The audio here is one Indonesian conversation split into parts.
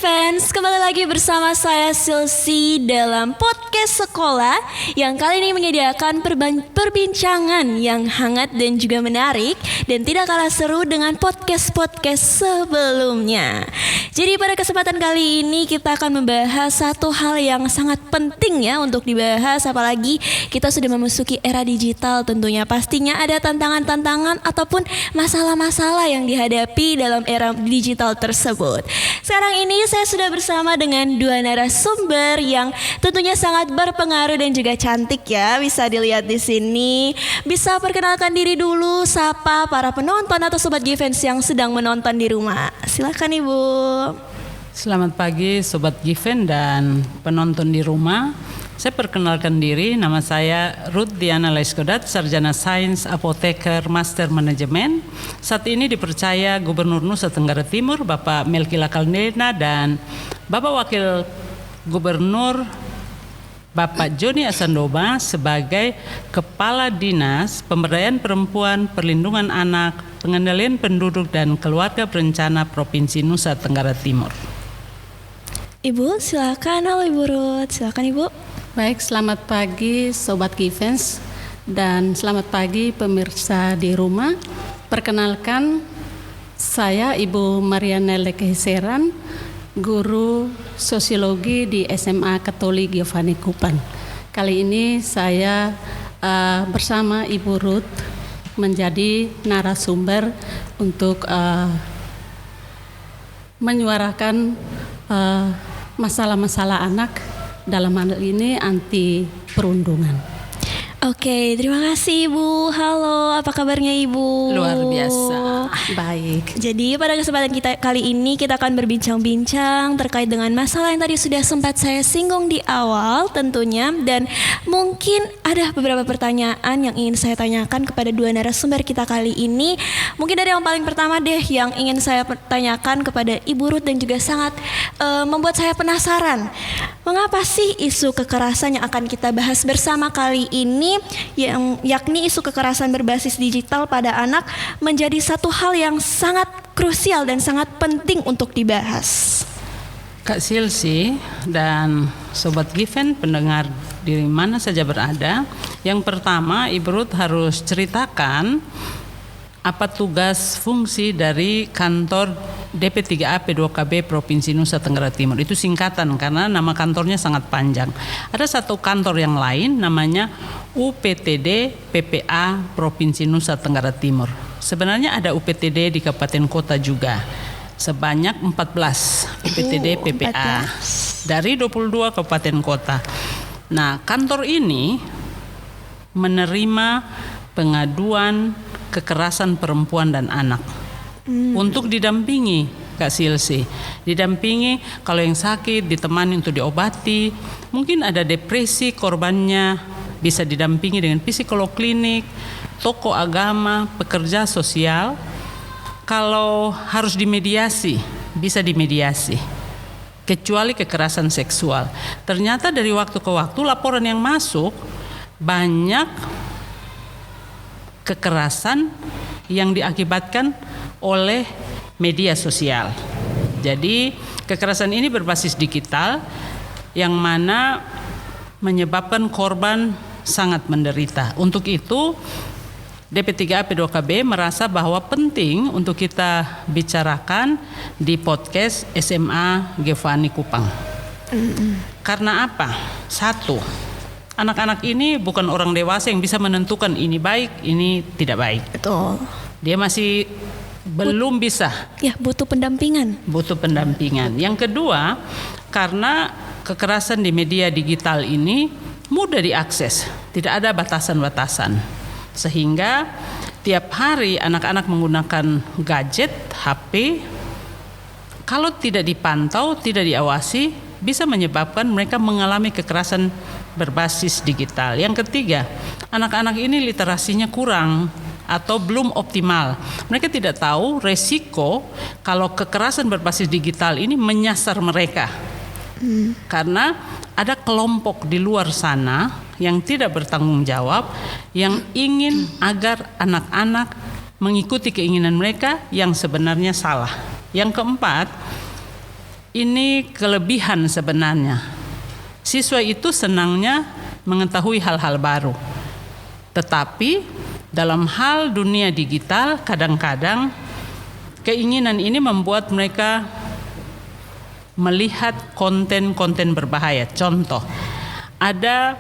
Gifens, kembali lagi bersama saya Silsi dalam podcast sekolah yang kali ini menyediakan perbincangan yang hangat dan juga menarik dan tidak kalah seru dengan podcast-podcast sebelumnya. Jadi pada kesempatan kali ini kita akan membahas satu hal yang sangat penting ya untuk dibahas, apalagi kita sudah memasuki era digital tentunya. Pastinya ada tantangan-tantangan ataupun masalah-masalah yang dihadapi dalam era digital tersebut. Sekarang ini saya sudah bersama dengan dua narasumber yang tentunya sangat berpengaruh dan juga cantik ya. Bisa dilihat di sini. Bisa perkenalkan diri dulu, sapa para penonton atau sobat Gifens yang sedang menonton di rumah. Silakan Ibu. Selamat pagi sobat Given dan penonton di rumah. Saya perkenalkan diri, nama saya Ruth Diana Laiskodat, Sarjana Sains Apoteker Master Manajemen. Saat ini dipercaya Gubernur Nusa Tenggara Timur Bapak Melki Lakalena dan Bapak Wakil Gubernur Bapak Joni Asandoba sebagai Kepala Dinas Pemberdayaan Perempuan, Perlindungan Anak, Pengendalian Penduduk dan Keluarga Berencana Provinsi Nusa Tenggara Timur. Ibu silakan. Halo Ibu Ruth, silakan Ibu. Baik, selamat pagi Sobat Gifens dan selamat pagi pemirsa di rumah. Perkenalkan, saya Ibu Mariana Lekeheseran, guru sosiologi di SMA Katolik Giovanni Kupang. Kali ini saya bersama Ibu Ruth menjadi narasumber untuk menyuarakan masalah-masalah anak, dalam hal ini anti perundungan. Oke, terima kasih Ibu. Halo, apa kabarnya Ibu? Luar biasa, baik. Jadi pada kesempatan kita kali ini kita akan berbincang-bincang terkait dengan masalah yang tadi sudah sempat saya singgung di awal tentunya. Dan mungkin ada beberapa pertanyaan yang ingin saya tanyakan kepada dua narasumber kita kali ini. Mungkin dari yang paling pertama deh yang ingin saya tanyakan kepada Ibu Ruth dan juga sangat membuat saya penasaran. Mengapa sih isu kekerasan yang akan kita bahas bersama kali ini, yakni isu kekerasan berbasis digital pada anak, menjadi satu hal yang sangat krusial dan sangat penting untuk dibahas? Kak Silsi dan Sobat Given pendengar di mana saja berada, yang pertama Ibu Ruth harus ceritakan apa tugas fungsi dari kantor DP3A P2KB Provinsi Nusa Tenggara Timur. Itu singkatan karena nama kantornya sangat panjang. Ada satu kantor yang lain namanya UPTD PPA Provinsi Nusa Tenggara Timur. Sebenarnya ada UPTD di kabupaten kota juga. Sebanyak 14 UPTD PPA 14. Dari 22 kabupaten kota. Nah, kantor ini menerima pengaduan kekerasan perempuan dan anak untuk didampingi, Kak Silsi. Didampingi kalau yang sakit ditemani untuk diobati, mungkin ada depresi korbannya bisa didampingi dengan psikolog klinik, tokoh agama, pekerja sosial. Kalau harus dimediasi, bisa dimediasi. Kecuali kekerasan seksual. Ternyata dari waktu ke waktu laporan yang masuk banyak kekerasan yang diakibatkan oleh media sosial. Jadi kekerasan ini berbasis digital yang mana menyebabkan korban sangat menderita. Untuk itu DP3A P2KB merasa bahwa penting untuk kita bicarakan di podcast SMA Giovanni Kupang. Karena apa? Satu, anak-anak ini bukan orang dewasa yang bisa menentukan ini baik, ini tidak baik. Betul. Dia masih belum bisa. Ya, butuh pendampingan. Butuh pendampingan. Yang kedua, karena kekerasan di media digital ini mudah diakses, tidak ada batasan-batasan. Sehingga tiap hari anak-anak menggunakan gadget, HP. Kalau tidak dipantau, tidak diawasi, bisa menyebabkan mereka mengalami kekerasan berbasis digital. Yang ketiga, anak-anak ini literasinya kurang atau belum optimal. Mereka tidak tahu resiko kalau kekerasan berbasis digital ini menyasar mereka. Karena ada kelompok di luar sana yang tidak bertanggung jawab, yang ingin agar anak-anak mengikuti keinginan mereka yang sebenarnya salah. Yang keempat, ini kelebihan sebenarnya. Siswa itu senangnya mengetahui hal-hal baru. Tetapi dalam hal dunia digital kadang-kadang keinginan ini membuat mereka melihat konten-konten berbahaya. Contoh, ada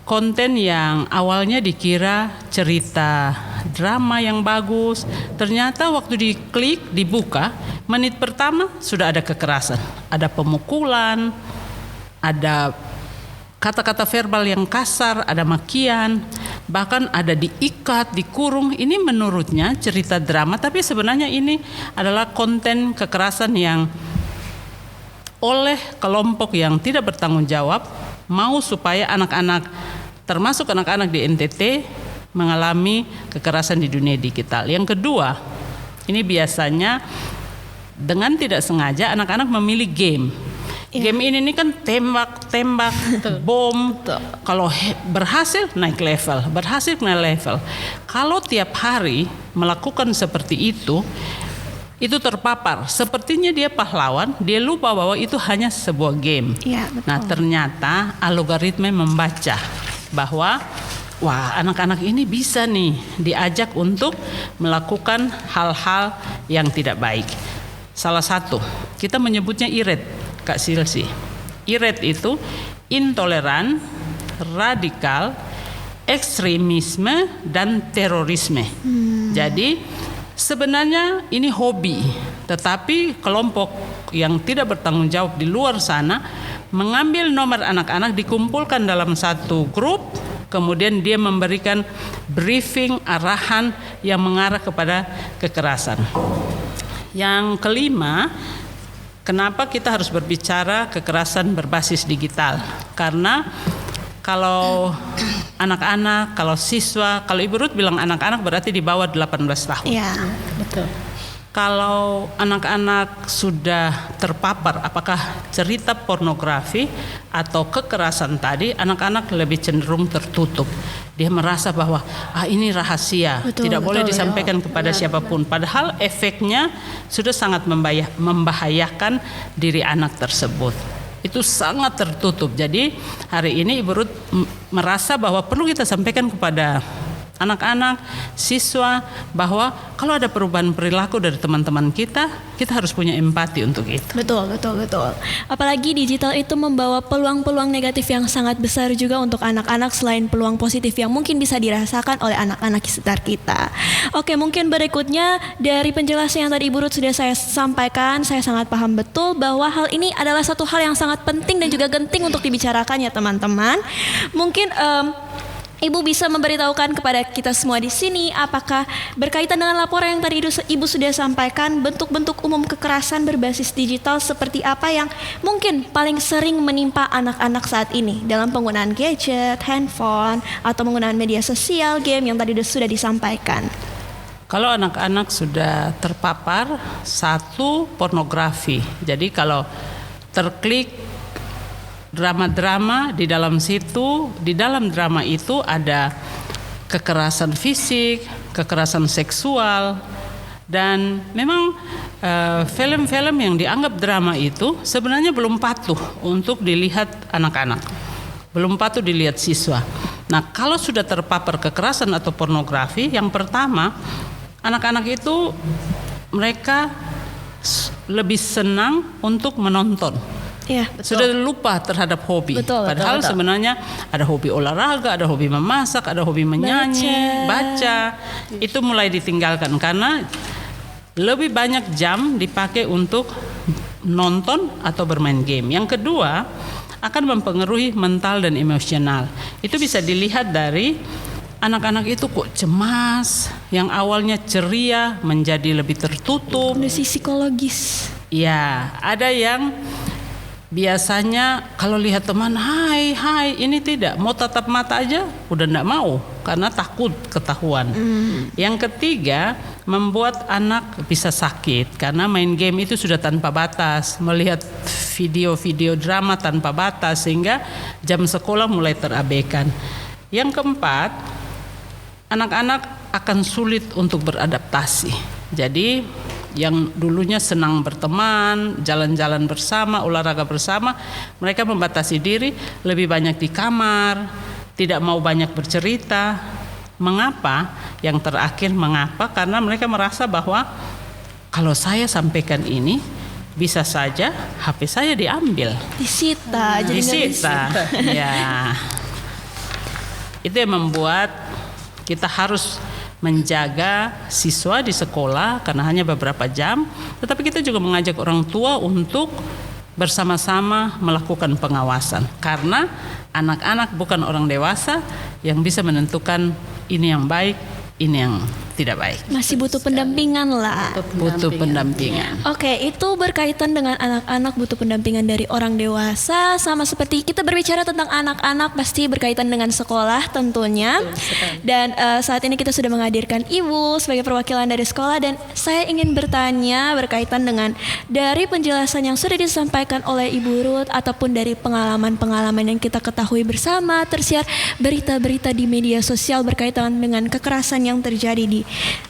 konten yang awalnya dikira cerita drama yang bagus, ternyata waktu diklik, dibuka, menit pertama sudah ada kekerasan, ada pemukulan, ada kata-kata verbal yang kasar, ada makian, bahkan ada diikat, dikurung. Ini menurutnya cerita drama, tapi sebenarnya ini adalah konten kekerasan yang oleh kelompok yang tidak bertanggung jawab mau supaya anak-anak, termasuk anak-anak di NTT, mengalami kekerasan di dunia digital. Yang kedua, ini biasanya dengan tidak sengaja anak-anak memilih game. Game ini kan tembak, bom. Kalau berhasil naik level, Kalau tiap hari melakukan seperti itu terpapar. Sepertinya dia pahlawan, dia lupa bahwa itu hanya sebuah game. Iya, betul. Nah, ternyata algoritma membaca bahwa wah, anak-anak ini bisa nih diajak untuk melakukan hal-hal yang tidak baik. Salah satu, kita menyebutnya IRED. Kak Silsi, IRED itu intoleran, radikal, ekstremisme, dan terorisme. Jadi sebenarnya ini hobi, tetapi kelompok yang tidak bertanggung jawab di luar sana mengambil nomor anak-anak, dikumpulkan dalam satu grup, kemudian dia memberikan briefing, arahan yang mengarah kepada kekerasan. Yang kelima, kenapa kita harus berbicara kekerasan berbasis digital? Karena kalau anak-anak, kalau siswa, kalau Ibu Ruth bilang anak-anak berarti di bawah 18 tahun. Iya, Betul. Kalau anak-anak sudah terpapar apakah cerita pornografi atau kekerasan tadi, anak-anak lebih cenderung tertutup. Dia merasa bahwa ini rahasia, tidak boleh disampaikan kepada siapapun. Padahal efeknya sudah sangat membahayakan diri anak tersebut. Itu sangat tertutup. Jadi hari ini Ibu Ruth merasa bahwa perlu kita sampaikan kepada anak-anak, siswa, bahwa kalau ada perubahan perilaku dari teman-teman kita harus punya empati untuk itu. Betul. Apalagi digital itu membawa peluang-peluang negatif yang sangat besar juga untuk anak-anak selain peluang positif yang mungkin bisa dirasakan oleh anak-anak di sekitar kita. Oke, mungkin berikutnya dari penjelasan yang tadi Ibu Ruth sudah saya sampaikan, saya sangat paham betul bahwa hal ini adalah satu hal yang sangat penting dan juga genting untuk dibicarakan ya teman-teman. Mungkin Ibu bisa memberitahukan kepada kita semua di sini apakah berkaitan dengan laporan yang tadi Ibu sudah sampaikan, bentuk-bentuk umum kekerasan berbasis digital seperti apa yang mungkin paling sering menimpa anak-anak saat ini dalam penggunaan gadget, handphone, atau penggunaan media sosial, game yang tadi sudah disampaikan. Kalau anak-anak sudah terpapar, satu, pornografi. Jadi kalau terklik drama-drama di dalam situ, di dalam drama itu ada kekerasan fisik, kekerasan seksual, dan memang film-film yang dianggap drama itu sebenarnya belum patuh untuk dilihat anak-anak, belum patuh dilihat siswa. Nah, kalau sudah terpapar kekerasan atau pornografi, yang pertama anak-anak itu mereka lebih senang untuk menonton. Ya, sudah lupa terhadap hobi. Padahal sebenarnya ada hobi olahraga, ada hobi memasak, ada hobi menyanyi, baca. Itu mulai ditinggalkan karena lebih banyak jam dipakai untuk nonton atau bermain game. Yang kedua, akan mempengaruhi mental dan emosional. Itu bisa dilihat dari anak-anak itu kok cemas, yang awalnya ceria menjadi lebih tertutup. Kondisi psikologis. Ya, ada yang biasanya kalau lihat teman, hai, ini tidak, mau tatap mata aja udah enggak mau karena takut ketahuan. Yang ketiga, membuat anak bisa sakit karena main game itu sudah tanpa batas, melihat video-video drama tanpa batas sehingga jam sekolah mulai terabaikan. Yang keempat, anak-anak akan sulit untuk beradaptasi. Jadi yang dulunya senang berteman, jalan-jalan bersama, olahraga bersama, mereka membatasi diri, lebih banyak di kamar, tidak mau banyak bercerita. Mengapa? Yang terakhir mengapa? Karena mereka merasa bahwa kalau saya sampaikan ini, bisa saja HP saya diambil, Disita, jadi nggak bisa. Ya, itu yang membuat kita harus menjaga siswa di sekolah karena hanya beberapa jam, tetapi kita juga mengajak orang tua untuk bersama-sama melakukan pengawasan karena anak-anak bukan orang dewasa yang bisa menentukan ini yang baik, ini yang tidak baik. Masih butuh pendampingan lah. Butuh pendampingan. Oke, itu berkaitan dengan anak-anak butuh pendampingan dari orang dewasa. Sama seperti kita berbicara tentang anak-anak pasti berkaitan dengan sekolah tentunya. Dan saat ini kita sudah menghadirkan Ibu sebagai perwakilan dari sekolah. Dan saya ingin bertanya berkaitan dengan dari penjelasan yang sudah disampaikan oleh Ibu Ruth ataupun dari pengalaman-pengalaman yang kita ketahui bersama, tersiar berita-berita di media sosial berkaitan dengan kekerasan yang terjadi di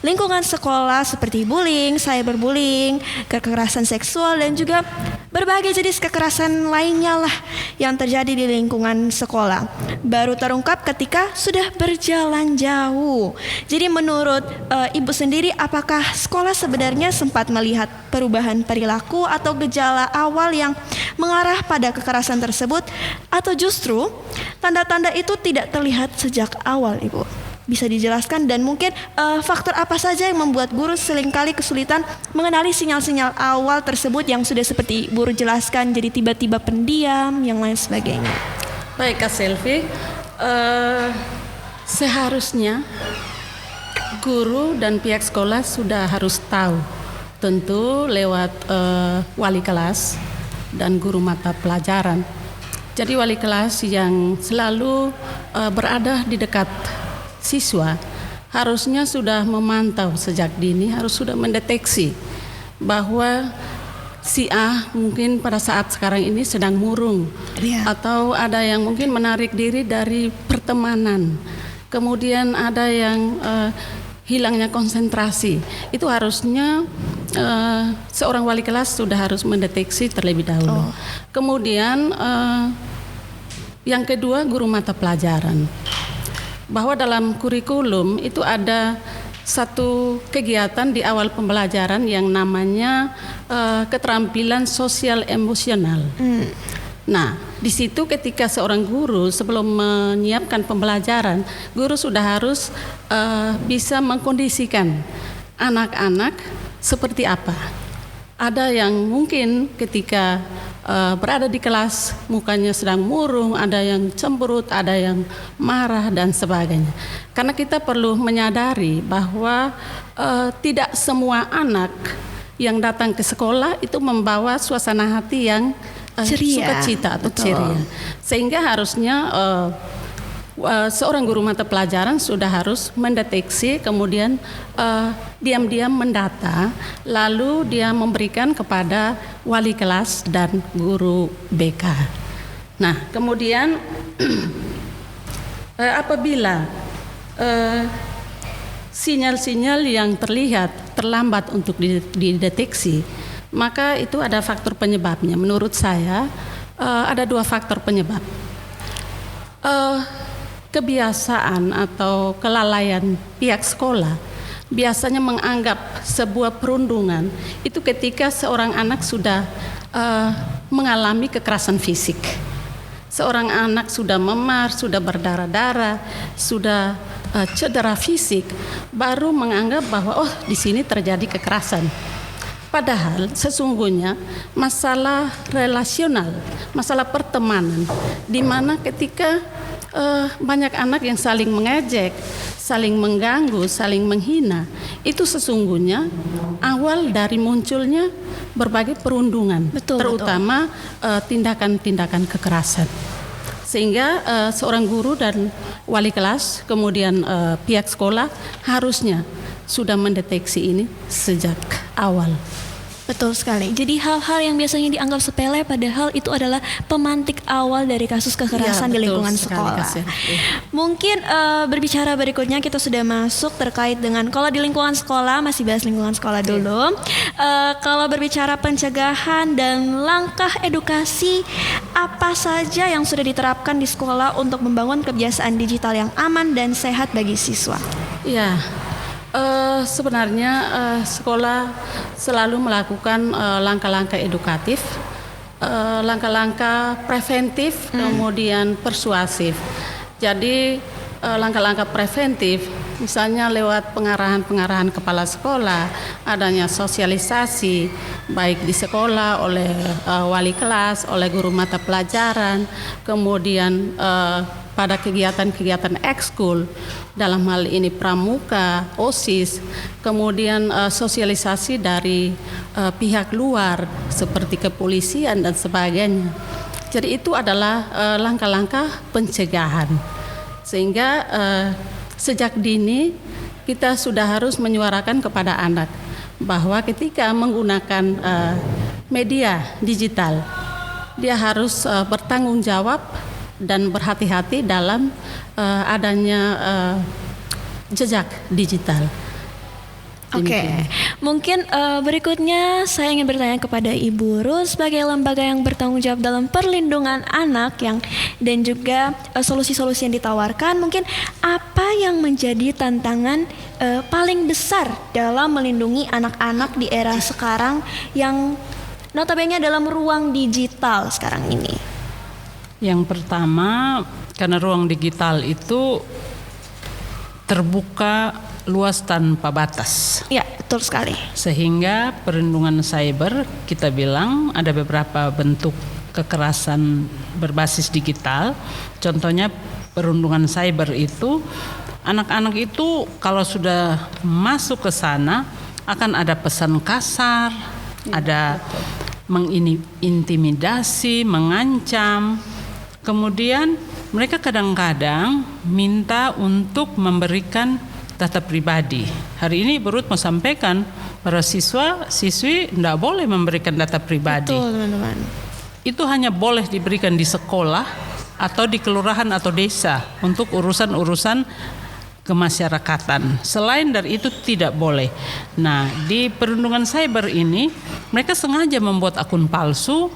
lingkungan sekolah seperti bullying, cyberbullying, kekerasan seksual dan juga berbagai jenis kekerasan lainnya lah yang terjadi di lingkungan sekolah. Baru terungkap ketika sudah berjalan jauh. Jadi menurut Ibu sendiri, apakah sekolah sebenarnya sempat melihat perubahan perilaku atau gejala awal yang mengarah pada kekerasan tersebut, atau justru tanda-tanda itu tidak terlihat sejak awal, Ibu? Bisa dijelaskan dan mungkin faktor apa saja yang membuat guru seringkali kesulitan mengenali sinyal-sinyal awal tersebut yang sudah seperti guru jelaskan, jadi tiba-tiba pendiam, yang lain sebagainya. Baik Kak Selvi, seharusnya guru dan pihak sekolah sudah harus tahu, tentu lewat wali kelas dan guru mata pelajaran. Jadi wali kelas yang selalu berada di dekat siswa harusnya sudah memantau sejak dini, harus sudah mendeteksi bahwa si A mungkin pada saat sekarang ini sedang murung, atau ada yang mungkin menarik diri dari pertemanan, kemudian ada yang hilangnya konsentrasi. Itu harusnya seorang wali kelas sudah harus mendeteksi terlebih dahulu. Kemudian yang kedua, guru mata pelajaran. Bahwa dalam kurikulum itu ada satu kegiatan di awal pembelajaran yang namanya keterampilan sosial emosional. Nah, di situ ketika seorang guru sebelum menyiapkan pembelajaran, guru sudah harus bisa mengkondisikan anak-anak seperti apa. Ada yang mungkin ketika berada di kelas mukanya sedang murung, ada yang cemberut, ada yang marah dan sebagainya. Karena kita perlu menyadari bahwa tidak semua anak yang datang ke sekolah itu membawa suasana hati yang sukacita atau ceria. Sehingga harusnya seorang guru mata pelajaran sudah harus mendeteksi, kemudian diam-diam mendata, lalu dia memberikan kepada wali kelas dan guru BK. Nah, kemudian apabila sinyal-sinyal yang terlihat terlambat untuk dideteksi, maka itu ada faktor penyebabnya. Menurut saya ada dua faktor penyebab. Kebiasaan atau kelalaian pihak sekolah biasanya menganggap sebuah perundungan itu ketika seorang anak sudah mengalami kekerasan fisik. Seorang anak sudah memar, sudah berdarah-darah, sudah cedera fisik, baru menganggap bahwa di sini terjadi kekerasan. Padahal sesungguhnya masalah relasional, masalah pertemanan, di mana ketika banyak anak yang saling mengejek, saling mengganggu, saling menghina, itu sesungguhnya awal dari munculnya berbagai perundungan, terutama tindakan-tindakan kekerasan. Sehingga seorang guru dan wali kelas, kemudian pihak sekolah harusnya sudah mendeteksi ini sejak awal. Betul sekali. Jadi hal-hal yang biasanya dianggap sepele padahal itu adalah pemantik awal dari kasus kekerasan di betul lingkungan sekali, sekolah. Kasian. Mungkin berbicara berikutnya kita sudah masuk terkait dengan kalau di lingkungan sekolah, masih bahas lingkungan sekolah dulu. Kalau berbicara pencegahan dan langkah edukasi, apa saja yang sudah diterapkan di sekolah untuk membangun kebiasaan digital yang aman dan sehat bagi siswa? Ya, sebenarnya sekolah selalu melakukan langkah-langkah edukatif, langkah-langkah preventif, kemudian persuasif. Jadi langkah-langkah preventif, misalnya lewat pengarahan-pengarahan kepala sekolah, adanya sosialisasi baik di sekolah oleh wali kelas, oleh guru mata pelajaran, kemudian pada kegiatan-kegiatan ekskul, dalam hal ini pramuka, OSIS, kemudian sosialisasi dari pihak luar seperti kepolisian dan sebagainya. Jadi itu adalah langkah-langkah pencegahan. Sehingga sejak dini kita sudah harus menyuarakan kepada anak bahwa ketika menggunakan media digital, dia harus bertanggung jawab dan berhati-hati dalam adanya jejak digital. Oke, mungkin berikutnya saya ingin bertanya kepada Ibu Ruth sebagai lembaga yang bertanggung jawab dalam perlindungan anak dan juga solusi-solusi yang ditawarkan. Mungkin apa yang menjadi tantangan paling besar dalam melindungi anak-anak di era sekarang yang notabene dalam ruang digital sekarang ini? Yang pertama, karena ruang digital itu terbuka luas tanpa batas. Ya, betul sekali. Sehingga perlindungan cyber kita bilang ada beberapa bentuk kekerasan berbasis digital. Contohnya perlindungan cyber itu anak-anak itu kalau sudah masuk ke sana akan ada pesan kasar, ada mengintimidasi, mengancam. Kemudian mereka kadang-kadang minta untuk memberikan data pribadi. Hari ini Ibu Ruth mau sampaikan para siswa-siswi tidak boleh memberikan data pribadi. Betul, teman-teman. Itu hanya boleh diberikan di sekolah atau di kelurahan atau desa untuk urusan-urusan kemasyarakatan. Selain dari itu tidak boleh. Nah, di perlindungan cyber ini mereka sengaja membuat akun palsu,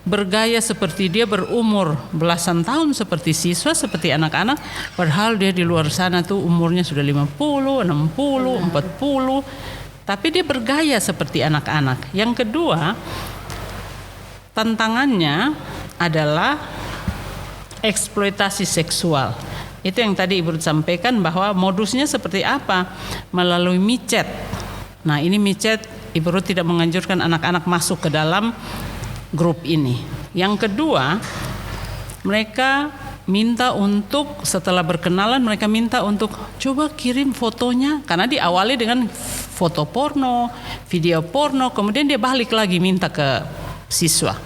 bergaya seperti dia berumur belasan tahun seperti siswa, seperti anak-anak, padahal dia di luar sana tuh umurnya sudah 50, 60, 40, tapi dia bergaya seperti anak-anak. Yang kedua, tantangannya adalah eksploitasi seksual. Itu yang tadi Ibu sampaikan bahwa modusnya seperti apa? Melalui micet. Nah, ini micet Ibu Ruth tidak menganjurkan anak-anak masuk ke dalam grup ini. Yang kedua, mereka minta untuk setelah berkenalan mereka minta untuk coba kirim fotonya, karena diawali dengan foto porno, video porno, kemudian dia balik lagi minta ke siswa.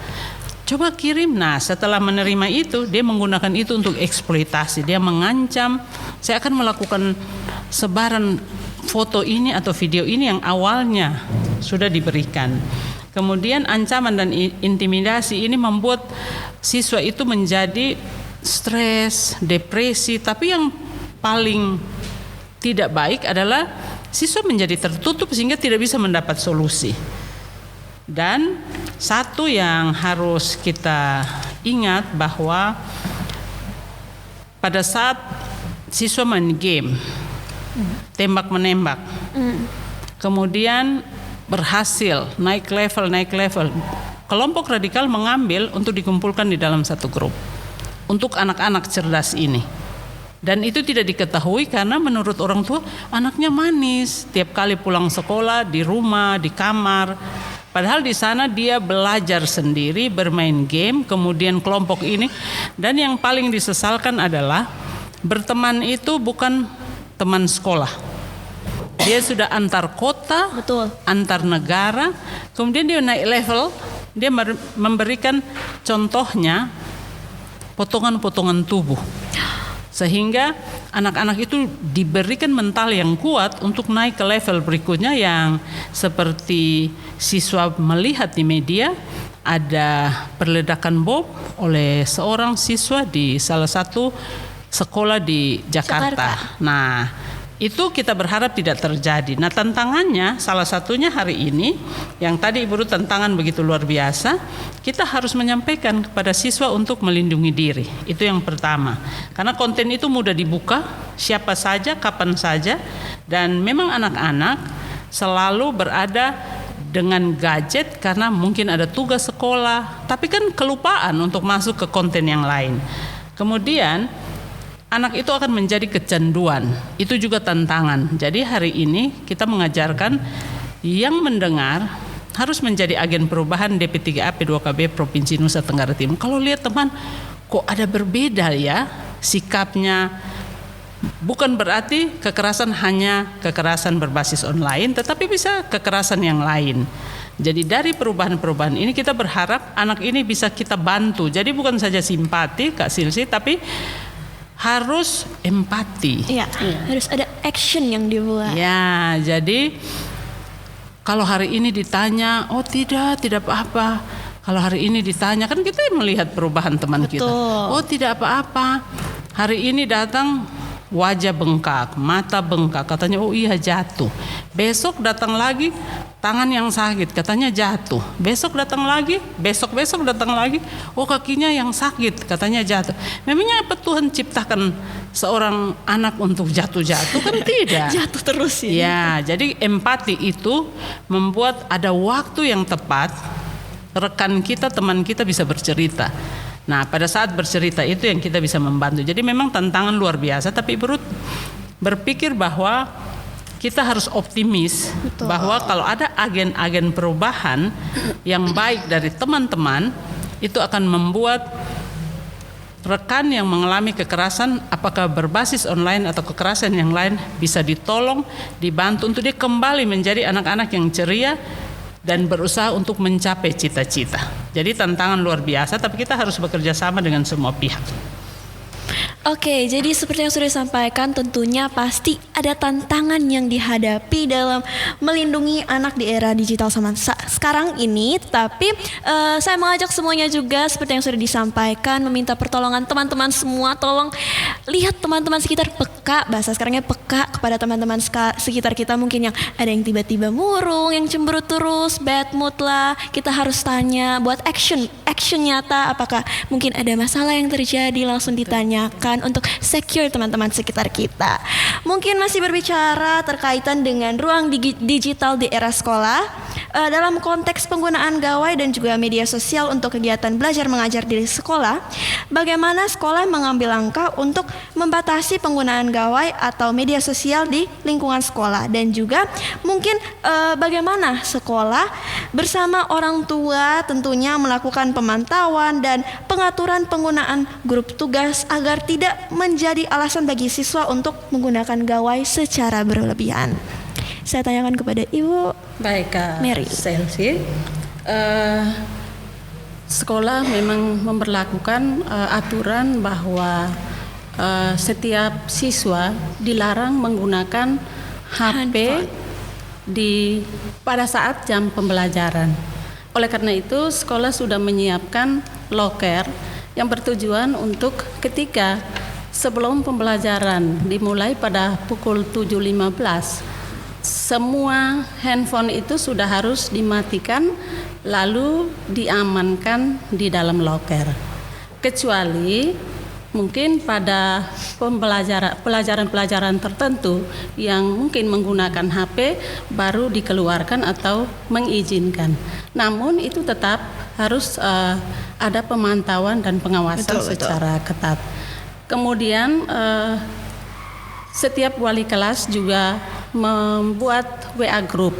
Coba kirim. Nah, setelah menerima itu, dia menggunakan itu untuk eksploitasi. Dia mengancam, saya akan melakukan sebaran foto ini atau video ini yang awalnya sudah diberikan. Kemudian ancaman dan intimidasi ini membuat siswa itu menjadi stres, depresi. Tapi yang paling tidak baik adalah siswa menjadi tertutup sehingga tidak bisa mendapat solusi. Dan satu yang harus kita ingat bahwa pada saat siswa main game, tembak menembak, kemudian berhasil naik level, kelompok radikal mengambil untuk dikumpulkan di dalam satu grup untuk anak-anak cerdas ini. Dan itu tidak diketahui karena menurut orang tua anaknya manis, tiap kali pulang sekolah di rumah, di kamar. Padahal di sana dia belajar sendiri, bermain game, kemudian kelompok ini. Dan yang paling disesalkan adalah berteman itu bukan teman sekolah. Dia sudah antar kota, Betul. antar negara, kemudian dia naik level, dia memberikan contohnya potongan-potongan tubuh. Sehingga anak-anak itu diberikan mental yang kuat untuk naik ke level berikutnya, yang seperti siswa melihat di media ada perledakan bom oleh seorang siswa di salah satu sekolah di Jakarta. Nah, itu kita berharap tidak terjadi. Nah, tantangannya salah satunya hari ini yang tadi Ibu Ruth, tantangan begitu luar biasa, kita harus menyampaikan kepada siswa untuk melindungi diri. Itu yang pertama. Karena konten itu mudah dibuka, siapa saja, kapan saja, dan memang anak-anak selalu berada dengan gadget karena mungkin ada tugas sekolah, tapi kan kelupaan untuk masuk ke konten yang lain. Kemudian anak itu akan menjadi kecanduan. Itu juga tantangan. Jadi hari ini kita mengajarkan yang mendengar harus menjadi agen perubahan DP3A P2KB Provinsi Nusa Tenggara Timur. Kalau lihat teman, kok ada berbeda ya sikapnya. Bukan berarti kekerasan hanya kekerasan berbasis online, tetapi bisa kekerasan yang lain. Jadi dari perubahan-perubahan ini kita berharap anak ini bisa kita bantu. Jadi bukan saja simpati Kak Silsi, tapi harus empati. Iya, harus ada action yang dibuat. Ya, jadi kalau hari ini ditanya, oh tidak apa-apa. Kalau hari ini ditanya, kan kita melihat perubahan teman kita. Oh tidak apa-apa. Hari ini datang wajah bengkak, mata bengkak, katanya oh iya jatuh. Besok datang lagi tangan yang sakit, katanya jatuh. Besok datang lagi, besok datang lagi, oh kakinya yang sakit, katanya jatuh. Memangnya apa Tuhan ciptakan seorang anak untuk jatuh-jatuh? Kan tidak. Jatuh terus ya. Ya, jadi empati itu membuat ada waktu yang tepat rekan kita, teman kita bisa bercerita. Nah, pada saat bercerita itu yang kita bisa membantu. Jadi memang tantangan luar biasa, tapi Ibu Ruth berpikir bahwa kita harus optimis. Betul. Bahwa kalau ada agen-agen perubahan yang baik dari teman-teman, itu akan membuat rekan yang mengalami kekerasan, apakah berbasis online atau kekerasan yang lain, bisa ditolong, dibantu untuk dia kembali menjadi anak-anak yang ceria dan berusaha untuk mencapai cita-cita. Jadi tantangan luar biasa, tapi kita harus bekerja sama dengan semua pihak. Oke, jadi seperti yang sudah disampaikan, tentunya pasti ada tantangan yang dihadapi dalam melindungi anak di era digital sama sekarang ini. Tapi saya mengajak semuanya juga seperti yang sudah disampaikan, meminta pertolongan teman-teman semua. Tolong lihat teman-teman sekitar, peka, bahasa sekarangnya peka kepada teman-teman sekitar kita. Mungkin yang ada yang tiba-tiba murung, yang cemberut terus, bad mood lah. Kita harus tanya, buat action nyata. Apakah mungkin ada masalah yang terjadi, langsung ditanyakan untuk secure teman-teman sekitar kita. Mungkin masih berbicara terkaitan dengan ruang digital di era sekolah, dalam konteks penggunaan gawai dan juga media sosial untuk kegiatan belajar mengajar di sekolah. Bagaimana sekolah mengambil langkah untuk membatasi penggunaan gawai atau media sosial di lingkungan sekolah, dan juga mungkin bagaimana sekolah bersama orang tua tentunya melakukan pemantauan dan pengaturan penggunaan grup tugas agar tidak menjadi alasan bagi siswa untuk menggunakan gawai secara berlebihan. Saya tanyakan kepada Ibu. Baik, Kak Mary. Selsi. Sekolah memang memberlakukan aturan bahwa setiap siswa dilarang menggunakan HP pada saat jam pembelajaran. Oleh karena itu, sekolah sudah menyiapkan loker yang bertujuan untuk ketika sebelum pembelajaran dimulai pada pukul 7.15, semua handphone itu sudah harus dimatikan lalu diamankan di dalam loker. Kecuali mungkin pada pelajaran-pelajaran tertentu yang mungkin menggunakan HP baru dikeluarkan atau mengizinkan. Namun itu tetap harus ada pemantauan dan pengawasan secara ketat. Kemudian setiap wali kelas juga membuat WA group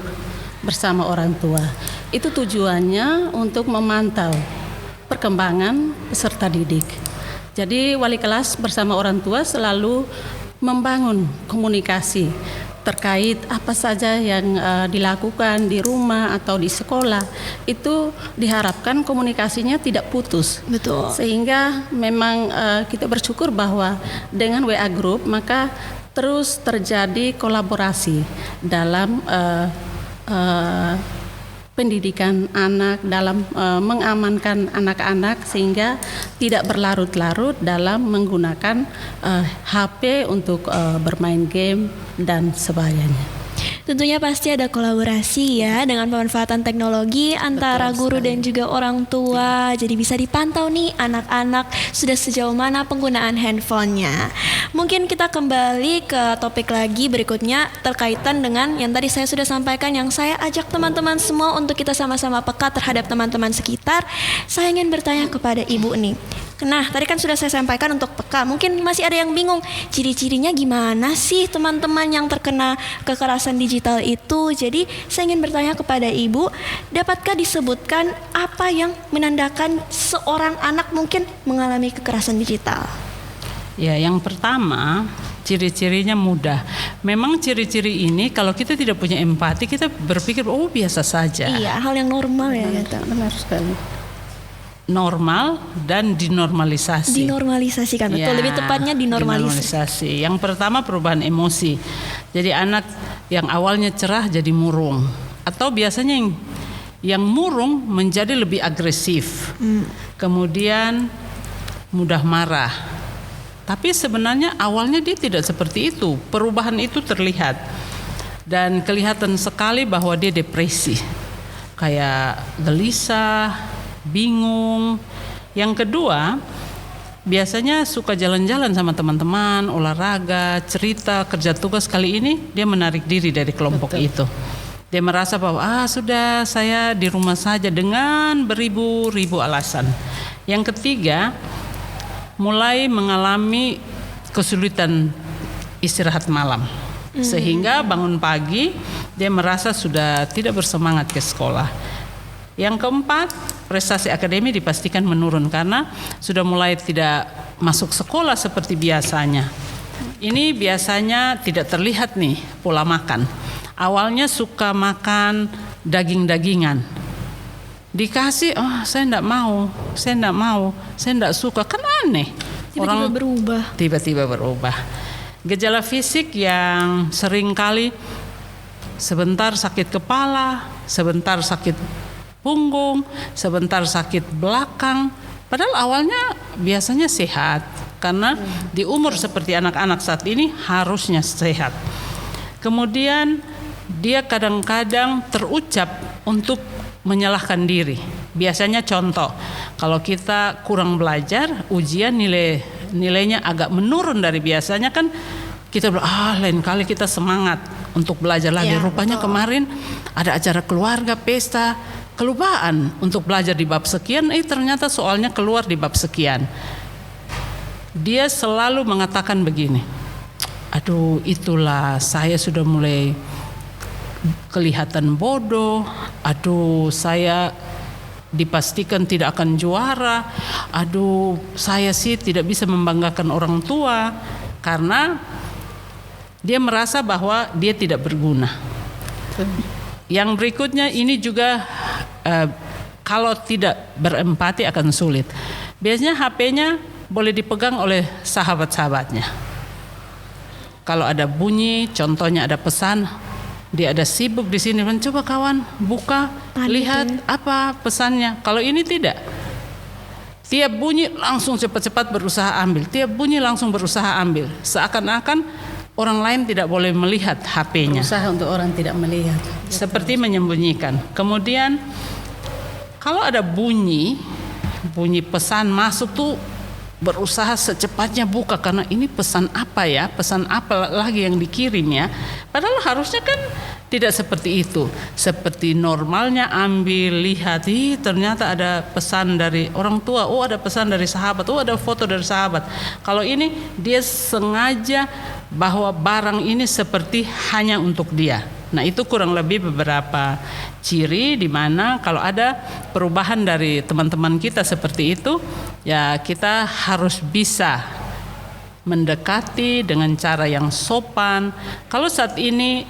bersama orang tua. Itu tujuannya untuk memantau perkembangan peserta didik. Jadi wali kelas bersama orang tua selalu membangun komunikasi terkait apa saja yang dilakukan di rumah atau di sekolah, itu diharapkan komunikasinya tidak putus. Betul. Sehingga memang kita bersyukur bahwa dengan WA Group maka terus terjadi kolaborasi dalam pendidikan anak, dalam mengamankan anak-anak sehingga tidak berlarut-larut dalam menggunakan HP untuk bermain game dan sebagainya. Tentunya pasti ada kolaborasi ya dengan pemanfaatan teknologi antara guru dan juga orang tua. Jadi bisa dipantau nih anak-anak sudah sejauh mana penggunaan handphonenya. Mungkin kita kembali ke topik lagi berikutnya terkaitan dengan yang tadi saya sudah sampaikan, yang saya ajak teman-teman semua untuk kita sama-sama peka terhadap teman-teman sekitar. Saya ingin bertanya kepada Ibu nih. Nah, tadi kan sudah saya sampaikan untuk peka. Mungkin masih ada yang bingung, ciri-cirinya gimana sih teman-teman yang terkena kekerasan digital itu. Jadi, saya ingin bertanya kepada Ibu, dapatkah disebutkan apa yang menandakan seorang anak mungkin mengalami kekerasan digital? Ya, yang pertama, ciri-cirinya mudah. Memang ciri-ciri ini kalau kita tidak punya empati, kita berpikir oh biasa saja. Iya, hal yang normal ya. Benar sekali. Normal dan dinormalisasi. Dinormalisasikan, betul. Ya, Lebih tepatnya dinormalisasi. Yang pertama perubahan emosi. Jadi anak yang awalnya cerah jadi murung, atau biasanya yang murung menjadi lebih agresif. Kemudian mudah marah. Tapi sebenarnya awalnya dia tidak seperti itu. Perubahan itu terlihat dan kelihatan sekali bahwa dia depresi, kayak gelisah, bingung. Yang kedua, biasanya suka jalan-jalan sama teman-teman, olahraga, cerita, kerja tugas. Kali ini dia menarik diri dari kelompok itu. Dia merasa bahwa sudah saya di rumah saja dengan beribu-ribu alasan. Yang ketiga, mulai mengalami kesulitan istirahat malam. Sehingga bangun pagi dia merasa sudah tidak bersemangat ke sekolah. Yang keempat, prestasi akademik dipastikan menurun karena sudah mulai tidak masuk sekolah seperti biasanya. Ini biasanya tidak terlihat nih pola makan. Awalnya suka makan daging-dagingan. Dikasih, saya enggak mau, saya enggak suka. Kan aneh. Tiba-tiba berubah. Gejala fisik yang sering kali sebentar sakit kepala, sebentar sakit punggung, sebentar sakit belakang. Padahal awalnya biasanya sehat, karena di umur seperti anak-anak saat ini harusnya sehat. Kemudian dia kadang-kadang terucap untuk menyalahkan diri. Biasanya contoh, kalau kita kurang belajar, ujian nilainya agak menurun dari biasanya, kan kita bilang lain kali kita semangat untuk belajar lagi. Rupanya betul. Kemarin ada acara keluarga, pesta, kelupaan untuk belajar di bab sekian, ternyata soalnya keluar di bab sekian. Dia selalu mengatakan begini, aduh itulah saya sudah mulai kelihatan bodoh, aduh saya dipastikan tidak akan juara, aduh saya sih tidak bisa membanggakan orang tua, karena dia merasa bahwa dia tidak berguna. Yang berikutnya ini juga kalau tidak berempati akan sulit. Biasanya HP-nya boleh dipegang oleh sahabat-sahabatnya. Kalau ada bunyi, contohnya ada pesan, dia ada sibuk di sini, coba kawan buka, lihat apa pesannya. Kalau ini tidak. Tiap bunyi langsung cepat-cepat berusaha ambil. Tiap bunyi langsung berusaha ambil. Seakan-akan orang lain tidak boleh melihat HP-nya. Berusaha untuk orang tidak melihat. Seperti menyembunyikan. Kemudian kalau ada bunyi pesan masuk tuh berusaha secepatnya buka, karena ini pesan apa ya, pesan apa lagi yang dikirim ya. Padahal harusnya kan tidak seperti itu. Seperti normalnya ambil, lihat, ternyata ada pesan dari orang tua, ada pesan dari sahabat, ada foto dari sahabat. Kalau ini dia sengaja bahwa barang ini seperti hanya untuk dia. Nah, itu kurang lebih beberapa ciri di mana kalau ada perubahan dari teman-teman kita seperti itu, ya kita harus bisa mendekati dengan cara yang sopan. Kalau saat ini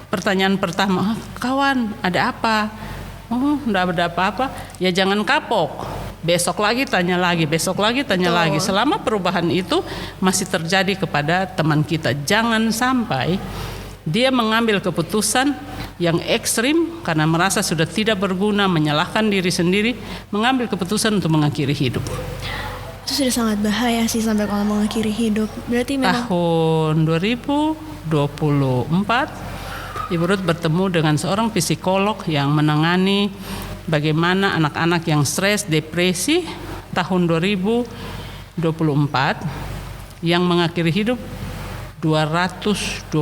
pertanyaan pertama, kawan ada apa? Oh, enggak ada apa-apa. Ya jangan kapok. Besok lagi tanya lagi, besok lagi tanya lagi. Selama perubahan itu masih terjadi kepada teman kita, jangan sampai dia mengambil keputusan yang ekstrim karena merasa sudah tidak berguna, menyalahkan diri sendiri, mengambil keputusan untuk mengakhiri hidup. Itu sudah sangat bahaya sih sampai kalau mengakhiri hidup. Berarti memang Tahun 2024 Ibu Ruth bertemu dengan seorang psikolog yang menangani bagaimana anak-anak yang stres, depresi tahun 2024 yang mengakhiri hidup 226.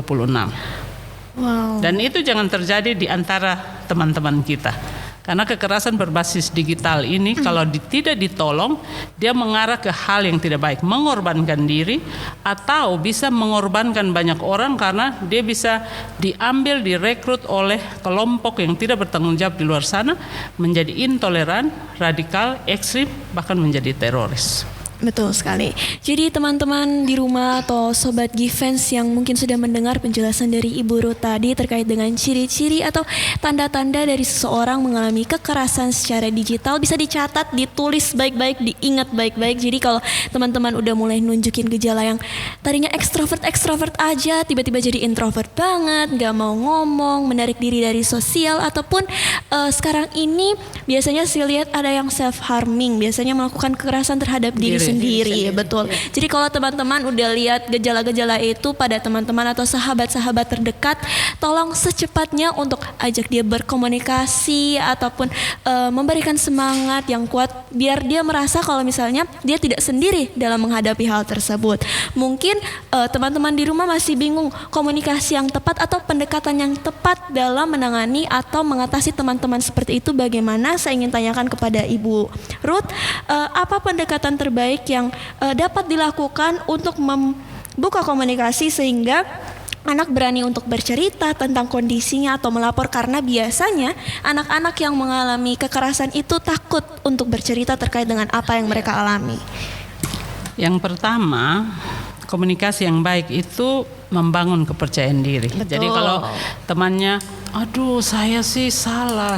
wow. Dan itu jangan terjadi di antara teman-teman kita. Karena kekerasan berbasis digital ini kalau tidak ditolong, dia mengarah ke hal yang tidak baik, mengorbankan diri atau bisa mengorbankan banyak orang karena dia bisa diambil, direkrut oleh kelompok yang tidak bertanggung jawab di luar sana menjadi intoleran, radikal, ekstrim, bahkan menjadi teroris. Betul sekali. Jadi teman-teman di rumah atau sobat Gifens yang mungkin sudah mendengar penjelasan dari Ibu Ruth tadi terkait dengan ciri-ciri atau tanda-tanda dari seseorang mengalami kekerasan secara digital bisa dicatat, ditulis baik-baik, diingat baik-baik. Jadi kalau teman-teman udah mulai nunjukin gejala yang tadinya ekstrovert aja, tiba-tiba jadi introvert banget, gak mau ngomong, menarik diri dari sosial, ataupun sekarang ini biasanya saya lihat ada yang self-harming, biasanya melakukan kekerasan terhadap diri sendiri, betul. Jadi kalau teman-teman udah lihat gejala-gejala itu pada teman-teman atau sahabat-sahabat terdekat, tolong secepatnya untuk ajak dia berkomunikasi ataupun memberikan semangat yang kuat biar dia merasa kalau misalnya dia tidak sendiri dalam menghadapi hal tersebut. Mungkin teman-teman di rumah masih bingung komunikasi yang tepat atau pendekatan yang tepat dalam menangani atau mengatasi teman-teman seperti itu bagaimana? Saya ingin tanyakan kepada Ibu Ruth, apa pendekatan terbaik yang dapat dilakukan untuk membuka komunikasi sehingga anak berani untuk bercerita tentang kondisinya atau melapor, karena biasanya anak-anak yang mengalami kekerasan itu takut untuk bercerita terkait dengan apa yang mereka alami. Yang pertama, komunikasi yang baik itu membangun kepercayaan diri. Betul. Jadi kalau temannya, aduh saya sih salah,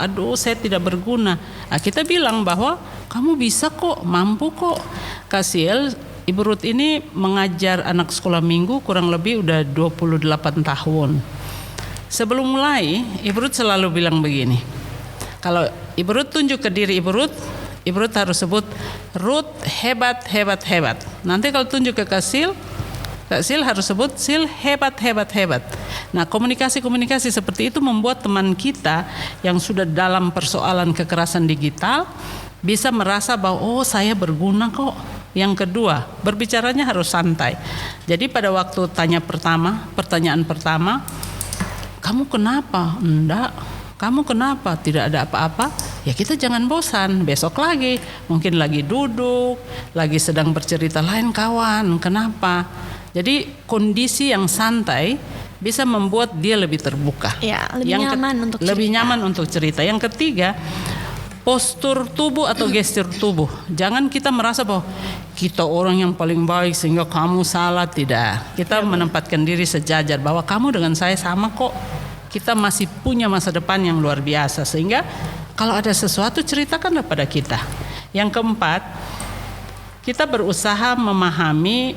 aduh saya tidak berguna. Nah, kita bilang bahwa kamu bisa kok, mampu kok. Kasiel, Ibu Ruth ini mengajar anak sekolah minggu kurang lebih udah 28 tahun. Sebelum mulai, Ibu Ruth selalu bilang begini. Kalau Ibu Ruth tunjuk ke diri Ibu Ruth harus sebut Ruth hebat. Nanti kalau tunjuk ke Kak Sil harus sebut Sil hebat. Nah, komunikasi seperti itu membuat teman kita yang sudah dalam persoalan kekerasan digital bisa merasa bahwa oh saya berguna kok. Yang kedua, berbicaranya harus santai. Jadi pada waktu pertanyaan pertama, kamu kenapa? Enggak. Kamu kenapa? Tidak ada apa-apa. Ya kita jangan bosan. Besok lagi, mungkin lagi duduk, lagi sedang bercerita lain kawan. Kenapa? Jadi kondisi yang santai bisa membuat dia lebih terbuka. Ya, lebih nyaman untuk cerita. Yang ketiga, postur tubuh atau gestur tubuh. Jangan kita merasa bahwa kita orang yang paling baik sehingga kamu salah. Tidak. Kita menempatkan diri sejajar bahwa kamu dengan saya sama kok. Kita masih punya masa depan yang luar biasa. Sehingga kalau ada sesuatu ceritakanlah pada kita. Yang keempat, kita berusaha memahami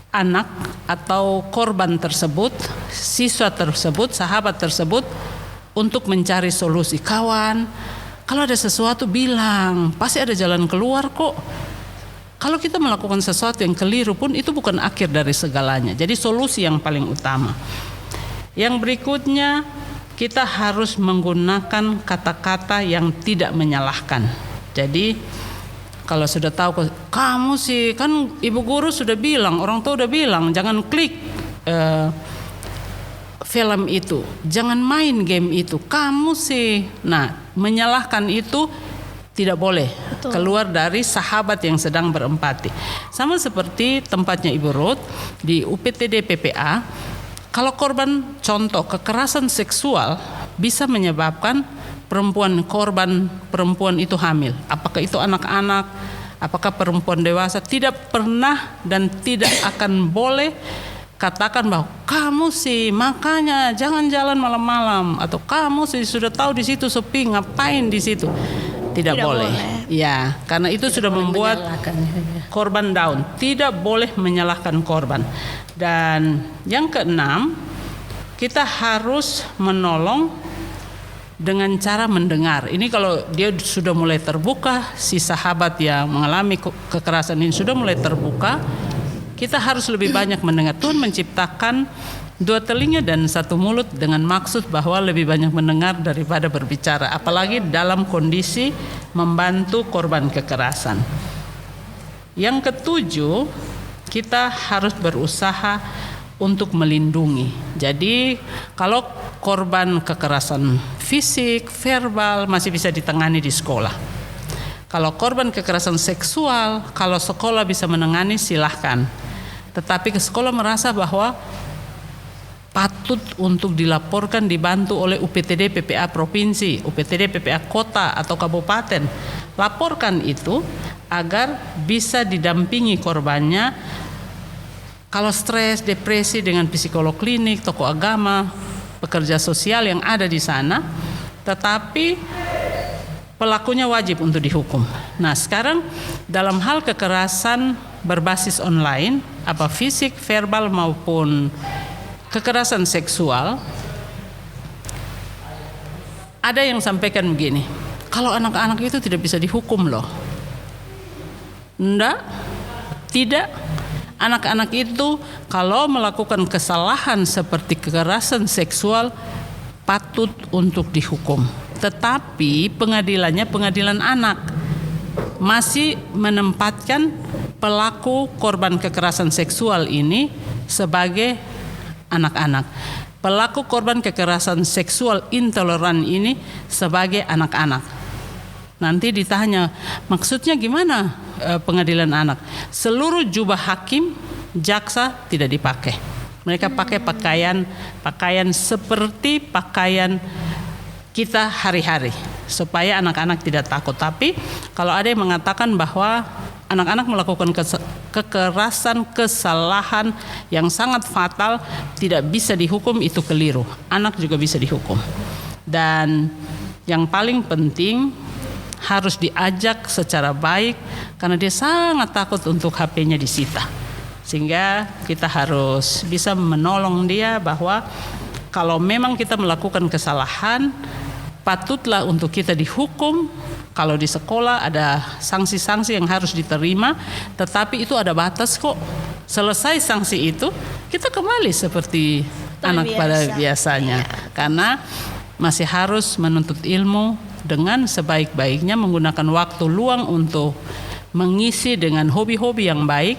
anak atau korban tersebut, siswa tersebut, sahabat tersebut untuk mencari solusi. Kawan, kalau ada sesuatu bilang, pasti ada jalan keluar kok. Kalau kita melakukan sesuatu yang keliru pun itu bukan akhir dari segalanya. Jadi solusi yang paling utama. Yang berikutnya, kita harus menggunakan kata-kata yang tidak menyalahkan. Jadi kalau sudah tahu kamu sih kan ibu guru sudah bilang, orang tua udah bilang jangan klik film itu, jangan main game itu, kamu sih. Nah, menyalahkan itu tidak boleh. Betul. Keluar dari sahabat yang sedang berempati. Sama seperti tempatnya Ibu Ruth di UPTD PPA, kalau korban contoh kekerasan seksual bisa menyebabkan korban perempuan itu hamil. Apakah itu anak-anak apakah perempuan dewasa, tidak pernah dan tidak akan boleh katakan bahwa kamu sih makanya jangan jalan malam-malam, atau kamu sih sudah tahu di situ sepi ngapain di situ. Tidak boleh. Ya, karena itu sudah membuat korban down. Tidak boleh menyalahkan korban. Dan yang keenam, kita harus menolong dengan cara mendengar. Ini kalau dia sudah mulai terbuka, si sahabat yang mengalami kekerasan ini sudah mulai terbuka, kita harus lebih banyak mendengar. Tuhan menciptakan 2 telinga dan 1 mulut dengan maksud bahwa lebih banyak mendengar daripada berbicara, apalagi dalam kondisi membantu korban kekerasan. Yang ketujuh, kita harus berusaha untuk melindungi. Jadi kalau korban kekerasan fisik, verbal masih bisa ditangani di sekolah. Kalau korban kekerasan seksual, kalau sekolah bisa menangani silahkan. Tetapi ke sekolah merasa bahwa patut untuk dilaporkan, dibantu oleh UPTD PPA Provinsi, UPTD PPA Kota atau Kabupaten. Laporkan itu agar bisa didampingi korbannya. Kalau stres, depresi dengan psikolog klinik, tokoh agama, pekerja sosial yang ada di sana. Tetapi pelakunya wajib untuk dihukum. Nah, sekarang dalam hal kekerasan berbasis online, apa fisik, verbal maupun kekerasan seksual, ada yang sampaikan begini, kalau anak-anak itu tidak bisa dihukum loh. Tidak. Anak-anak itu kalau melakukan kesalahan seperti kekerasan seksual patut untuk dihukum. Tetapi pengadilannya pengadilan anak masih menempatkan pelaku korban kekerasan seksual ini sebagai anak-anak. Pelaku korban kekerasan seksual intoleran ini sebagai anak-anak. Nanti ditanya, maksudnya gimana pengadilan anak? Seluruh jubah hakim, jaksa tidak dipakai. Mereka pakai pakaian seperti pakaian kita hari-hari, supaya anak-anak tidak takut. Tapi kalau ada yang mengatakan bahwa anak-anak melakukan kekerasan, kesalahan yang sangat fatal, tidak bisa dihukum, itu keliru. Anak juga bisa dihukum. Dan yang paling penting, harus diajak secara baik, karena dia sangat takut untuk HP-nya disita. Sehingga kita harus bisa menolong dia bahwa kalau memang kita melakukan kesalahan, patutlah untuk kita dihukum. Kalau di sekolah ada sanksi-sanksi yang harus diterima, tetapi itu ada batas kok. Selesai sanksi itu, kita kembali seperti anak pada biasanya. Karena masih harus menuntut ilmu dengan sebaik-baiknya, menggunakan waktu luang untuk mengisi dengan hobi-hobi yang baik,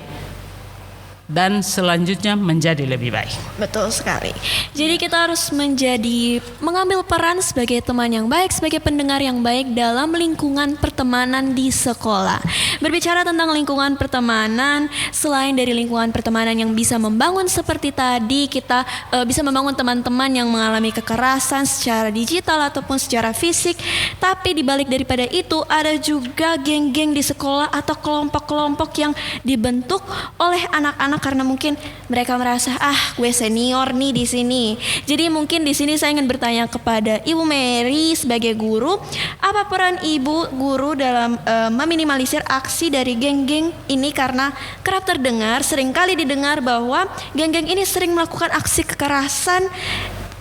dan selanjutnya menjadi lebih baik. Betul sekali. Jadi kita harus mengambil peran sebagai teman yang baik, sebagai pendengar yang baik dalam lingkungan pertemanan di sekolah. Berbicara tentang lingkungan pertemanan, selain dari lingkungan pertemanan yang bisa membangun seperti tadi, kita bisa membangun teman-teman yang mengalami kekerasan secara digital ataupun secara fisik. Tapi dibalik daripada itu, ada juga geng-geng di sekolah atau kelompok-kelompok yang dibentuk oleh anak-anak karena mungkin mereka merasa gue senior nih di sini. Jadi mungkin di sini saya ingin bertanya kepada Ibu Mary sebagai guru, apa peran Ibu guru dalam meminimalisir aksi dari geng-geng ini, karena kerap terdengar, seringkali didengar bahwa geng-geng ini sering melakukan aksi kekerasan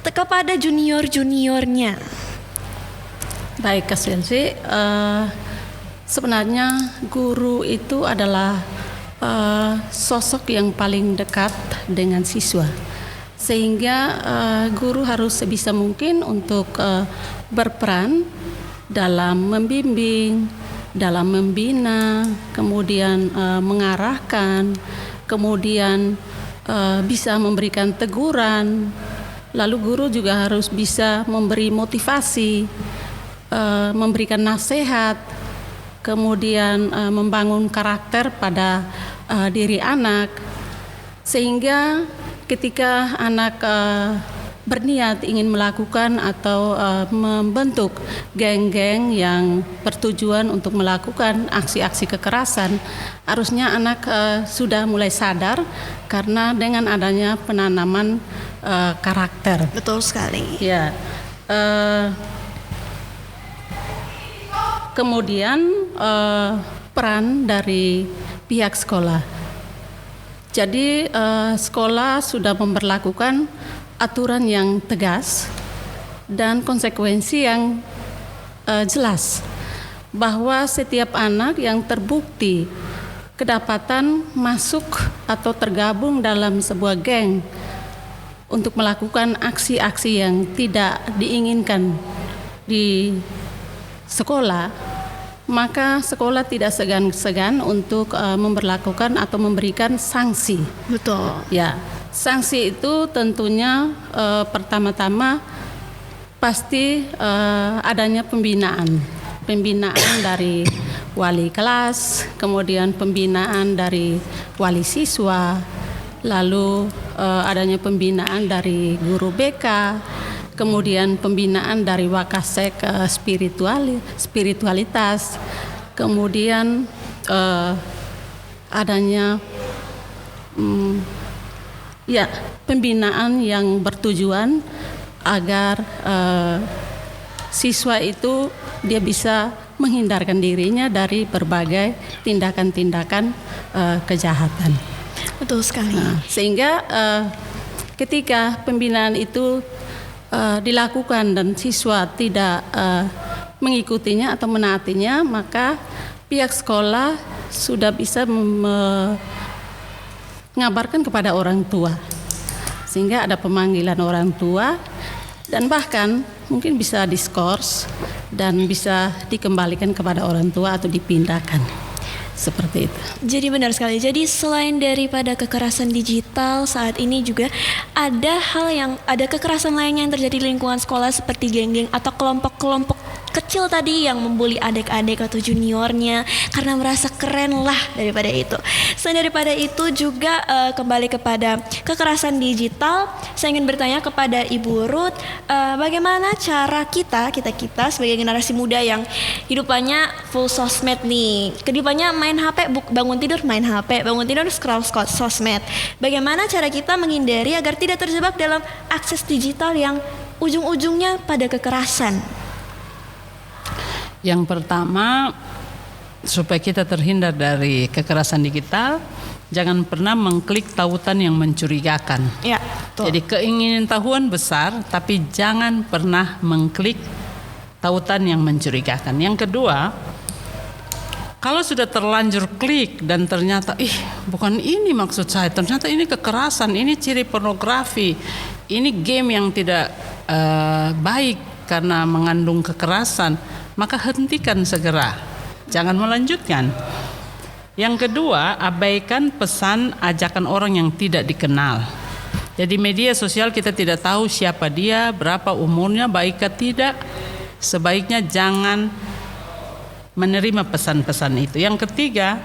kepada junior-juniornya. Baik, Kak Silsi, sebenarnya guru itu adalah sosok yang paling dekat dengan siswa, sehingga guru harus sebisa mungkin untuk berperan dalam membimbing, dalam membina, kemudian mengarahkan, kemudian bisa memberikan teguran. Lalu guru juga harus bisa memberi motivasi, memberikan nasihat, kemudian membangun karakter pada diri anak, sehingga ketika anak berniat ingin melakukan atau membentuk geng-geng yang bertujuan untuk melakukan aksi-aksi kekerasan, harusnya anak sudah mulai sadar karena dengan adanya penanaman karakter. Betul sekali. Ya. Kemudian peran dari pihak sekolah. Jadi sekolah sudah memberlakukan aturan yang tegas dan konsekuensi yang jelas bahwa setiap anak yang terbukti kedapatan masuk atau tergabung dalam sebuah geng untuk melakukan aksi-aksi yang tidak diinginkan di sekolah, maka sekolah tidak segan-segan untuk memberlakukan atau memberikan sanksi. Betul. Ya, sanksi itu tentunya pertama-tama pasti adanya pembinaan dari wali kelas, kemudian pembinaan dari wali siswa, lalu adanya pembinaan dari guru BK, kemudian pembinaan dari wakasek spiritualitas, kemudian adanya pembinaan yang bertujuan agar siswa itu dia bisa menghindarkan dirinya dari berbagai tindakan-tindakan kejahatan. Betul sekali. Nah, sehingga ketika pembinaan itu dilakukan dan siswa tidak mengikutinya atau menaatinya, maka pihak sekolah sudah bisa mengabarkan kepada orang tua, sehingga ada pemanggilan orang tua dan bahkan mungkin bisa diskors dan bisa dikembalikan kepada orang tua atau dipindahkan. Seperti itu. Jadi benar sekali. Jadi selain daripada kekerasan digital, saat ini juga ada kekerasan lainnya yang terjadi di lingkungan sekolah seperti geng-geng atau kelompok-kelompok kecil tadi yang membuli adik-adik atau juniornya karena merasa keren lah daripada itu. Selain daripada itu juga kembali kepada kekerasan digital, saya ingin bertanya kepada Ibu Ruth, bagaimana cara kita sebagai generasi muda yang hidupannya full sosmed nih, kehidupannya main HP, bangun tidur main HP, bangun tidur scroll sosmed. Bagaimana cara kita menghindari agar tidak terjebak dalam akses digital yang ujung-ujungnya pada kekerasan? Yang pertama, supaya kita terhindar dari kekerasan digital, jangan pernah mengklik tautan yang mencurigakan. Ya, betul. Jadi keingintahuan besar, tapi jangan pernah mengklik tautan yang mencurigakan. Yang kedua, kalau sudah terlanjur klik dan ternyata bukan ini maksud saya, ternyata ini kekerasan, ini ciri pornografi, ini game yang tidak baik karena mengandung kekerasan, maka hentikan segera, jangan melanjutkan. Yang kedua, abaikan pesan ajakan orang yang tidak dikenal. Jadi media sosial kita tidak tahu siapa dia, berapa umurnya, baik atau tidak. Sebaiknya jangan menerima pesan-pesan itu. Yang ketiga,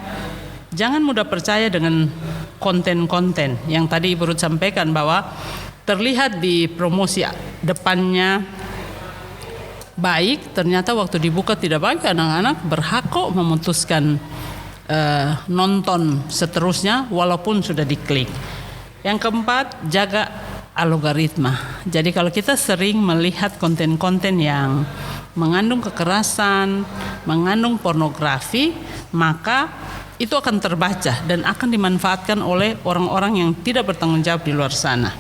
jangan mudah percaya dengan konten-konten yang tadi Ibu Ruth sampaikan bahwa terlihat di promosi depannya baik, ternyata waktu dibuka tidak baik. Anak-anak berhak kok memutuskan nonton seterusnya walaupun sudah diklik. Yang keempat, jaga algoritma. Jadi kalau kita sering melihat konten-konten yang mengandung kekerasan, mengandung pornografi, maka itu akan terbaca dan akan dimanfaatkan oleh orang-orang yang tidak bertanggung jawab di luar sana.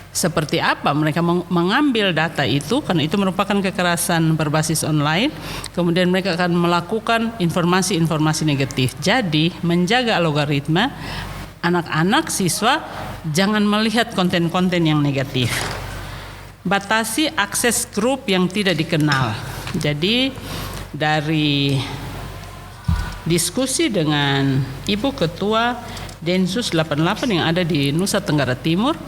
Seperti apa mereka mengambil data itu, karena itu merupakan kekerasan berbasis online, kemudian mereka akan melakukan informasi-informasi negatif. Jadi menjaga algoritma, anak-anak, siswa jangan melihat konten-konten yang negatif. Batasi akses grup yang tidak dikenal. Jadi dari diskusi dengan Ibu Ketua Densus 88 yang ada di Nusa Tenggara Timur,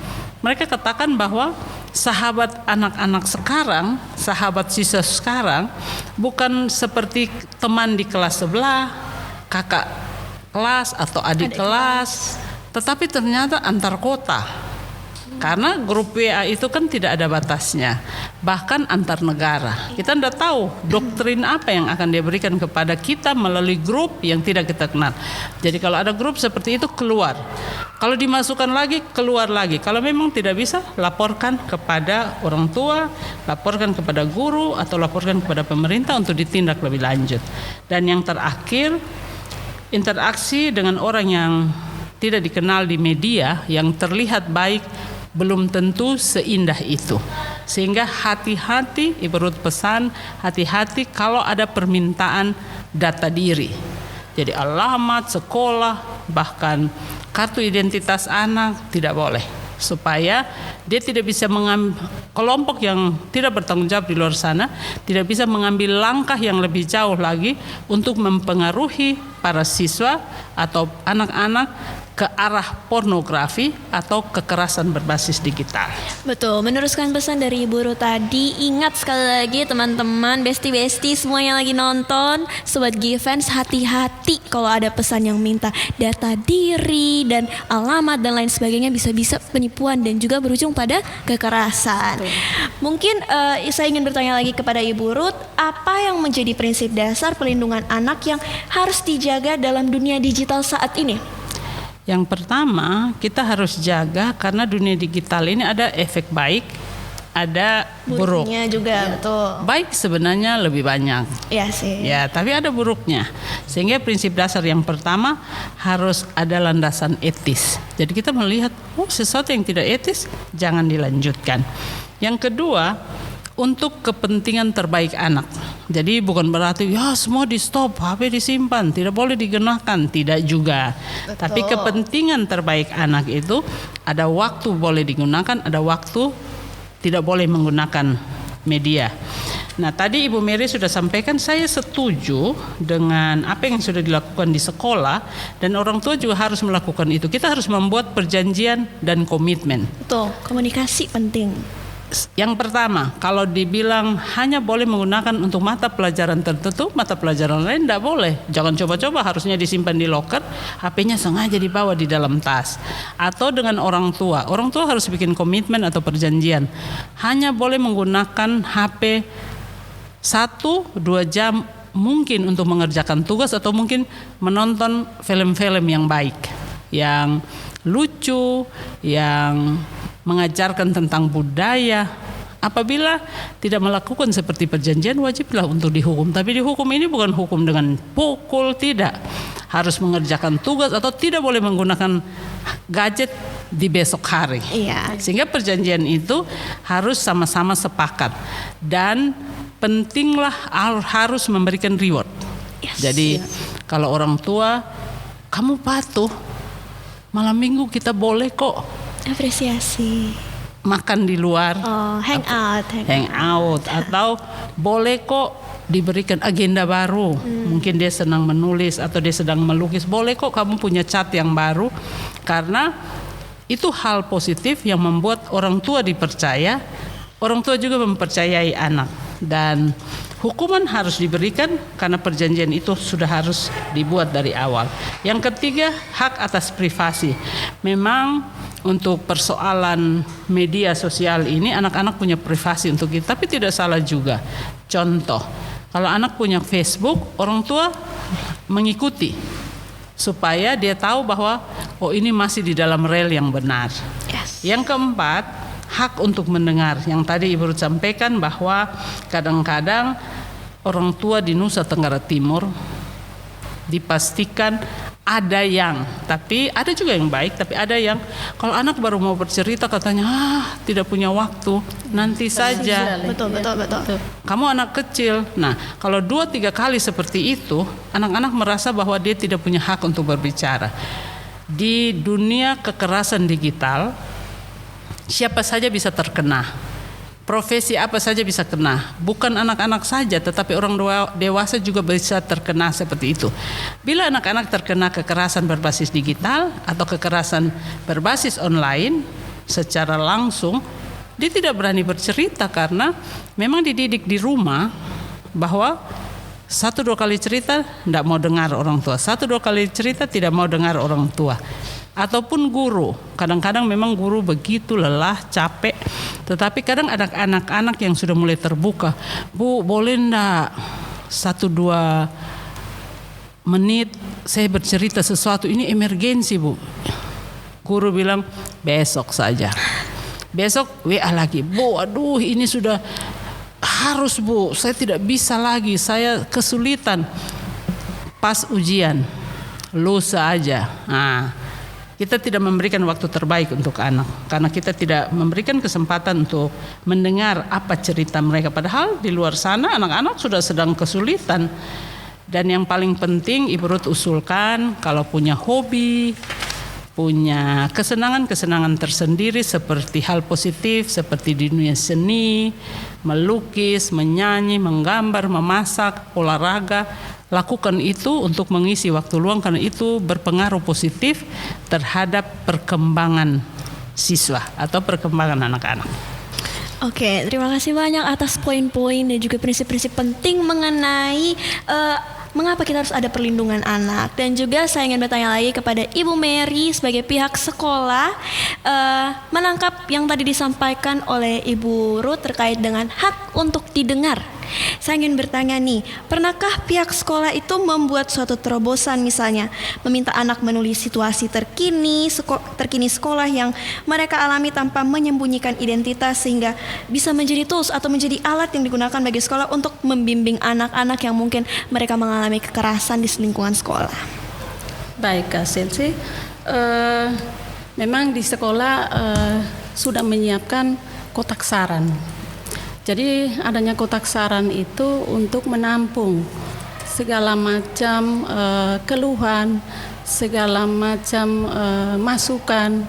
mereka katakan bahwa sahabat anak-anak sekarang, sahabat siswa sekarang bukan seperti teman di kelas sebelah, kakak kelas atau adik kelas, tetapi ternyata antar kota. Karena grup WA itu kan tidak ada batasnya, bahkan antar negara. Kita tidak tahu doktrin apa yang akan dia berikan kepada kita melalui grup yang tidak kita kenal. Jadi kalau ada grup seperti itu, keluar. Kalau dimasukkan lagi, keluar lagi. Kalau memang tidak bisa, laporkan kepada orang tua, laporkan kepada guru, atau laporkan kepada pemerintah untuk ditindak lebih lanjut. Dan yang terakhir, interaksi dengan orang yang tidak dikenal di media yang terlihat baik belum tentu seindah itu. Sehingga hati-hati, Ibu Ruth pesan, hati-hati kalau ada permintaan data diri. Jadi alamat, sekolah, bahkan kartu identitas anak tidak boleh. Supaya dia tidak bisa mengambil, kelompok yang tidak bertanggung jawab di luar sana tidak bisa mengambil langkah yang lebih jauh lagi untuk mempengaruhi para siswa atau anak-anak ke arah pornografi atau kekerasan berbasis digital. Betul, meneruskan pesan dari Ibu Ruth tadi, ingat sekali lagi teman-teman, besti-besti semua yang lagi nonton, Sobat Givens, hati-hati kalau ada pesan yang minta data diri dan alamat dan lain sebagainya, bisa-bisa penipuan dan juga berujung pada kekerasan. Mungkin saya ingin bertanya lagi kepada Ibu Ruth, apa yang menjadi prinsip dasar perlindungan anak yang harus dijaga dalam dunia digital saat ini? Yang pertama, kita harus jaga karena dunia digital ini ada efek baik, ada buruk. Buruknya juga, betul. Baik sebenarnya lebih banyak. Iya sih. Ya, tapi ada buruknya. Sehingga prinsip dasar yang pertama harus ada landasan etis. Jadi kita melihat, sesuatu yang tidak etis jangan dilanjutkan. Yang kedua, untuk kepentingan terbaik anak. Jadi bukan berarti ya semua di stop, HP disimpan, tidak boleh digunakan, tidak juga. Betul. Tapi kepentingan terbaik anak itu ada waktu boleh digunakan, ada waktu tidak boleh menggunakan media. Nah, tadi Ibu Mary sudah sampaikan, saya setuju dengan apa yang sudah dilakukan di sekolah dan orang tua juga harus melakukan itu. Kita harus membuat perjanjian dan komitmen. Betul, komunikasi penting. Yang pertama, kalau dibilang hanya boleh menggunakan untuk mata pelajaran tertentu, mata pelajaran lain tidak boleh. Jangan coba-coba, harusnya disimpan di loker, HP-nya sengaja dibawa di dalam tas. Atau dengan orang tua harus bikin komitmen atau perjanjian. Hanya boleh menggunakan HP 1-2 jam mungkin untuk mengerjakan tugas atau mungkin menonton film-film yang baik, yang lucu, yang mengajarkan tentang budaya. Apabila tidak melakukan seperti perjanjian, wajiblah untuk dihukum. Tapi dihukum ini bukan hukum dengan pukul, tidak. Harus mengerjakan tugas atau tidak boleh menggunakan gadget di besok hari. Iya. Sehingga perjanjian itu harus sama-sama sepakat. Dan pentinglah harus memberikan reward. Yes. Jadi kalau orang tua, kamu patuh, malam minggu kita boleh kok Apresiasi. makan di luar, Hang out. atau boleh kok diberikan agenda baru. Mungkin dia senang menulis atau dia sedang melukis, boleh kok kamu punya cat yang baru. Karena itu hal positif yang membuat orang tua dipercaya, orang tua juga mempercayai anak. Dan hukuman harus diberikan karena perjanjian itu sudah harus dibuat dari awal. Yang ketiga, hak atas privasi. Memang untuk persoalan media sosial ini anak-anak punya privasi untuk itu, tapi tidak salah juga. Contoh, kalau anak punya Facebook, orang tua mengikuti supaya dia tahu bahwa ini masih di dalam rel yang benar. Yes. Yang keempat, hak untuk mendengar. Yang tadi Ibu Ruth sampaikan bahwa kadang-kadang orang tua di Nusa Tenggara Timur dipastikan ada yang, tapi ada juga yang baik, tapi ada yang kalau anak baru mau bercerita katanya tidak punya waktu, nanti saja. Betul. Kamu anak kecil. Nah, kalau 2-3 kali seperti itu, anak-anak merasa bahwa dia tidak punya hak untuk berbicara. Di dunia kekerasan digital, siapa saja bisa terkena. Profesi apa saja bisa kena. Bukan anak-anak saja, tetapi orang dewasa juga bisa terkena seperti itu. Bila anak-anak terkena kekerasan berbasis digital atau kekerasan berbasis online secara langsung, dia tidak berani bercerita karena memang dididik di rumah bahwa 1-2 kali cerita tidak mau dengar orang tua, 1-2 kali cerita tidak mau dengar orang tua. ataupun guru. Kadang-kadang memang guru begitu lelah, capek, tetapi kadang ada anak-anak yang sudah mulai terbuka. Bu, boleh enggak 1-2 menit saya bercerita sesuatu, ini emergensi Bu. Guru bilang besok saja. Besok WA lagi, Bu, aduh ini sudah harus Bu, saya tidak bisa lagi, saya kesulitan. Pas ujian, lusa aja. Nah, kita tidak memberikan waktu terbaik untuk anak karena kita tidak memberikan kesempatan untuk mendengar apa cerita mereka. Padahal di luar sana anak-anak sudah sedang kesulitan. Dan yang paling penting Ibu Ruth usulkan kalau punya hobi, punya kesenangan-kesenangan tersendiri seperti hal positif seperti di dunia seni, melukis, menyanyi, menggambar, memasak, olahraga, lakukan itu untuk mengisi waktu luang karena itu berpengaruh positif terhadap perkembangan siswa atau perkembangan anak-anak. Oke, terima kasih banyak atas poin-poin dan juga prinsip-prinsip penting mengenai mengapa kita harus ada perlindungan anak. Dan juga saya ingin bertanya lagi kepada Ibu Mary sebagai pihak sekolah, menangkap yang tadi disampaikan oleh Ibu Ruth terkait dengan hak untuk didengar. Saya ingin bertanya nih, pernahkah pihak sekolah itu membuat suatu terobosan misalnya meminta anak menulis situasi terkini sekolah yang mereka alami tanpa menyembunyikan identitas sehingga bisa menjadi tools atau menjadi alat yang digunakan bagi sekolah untuk membimbing anak-anak yang mungkin mereka mengalami kekerasan di lingkungan sekolah? Baik Kak Selsi, memang di sekolah sudah menyiapkan kotak saran. Jadi adanya kotak saran itu untuk menampung segala macam keluhan, segala macam masukan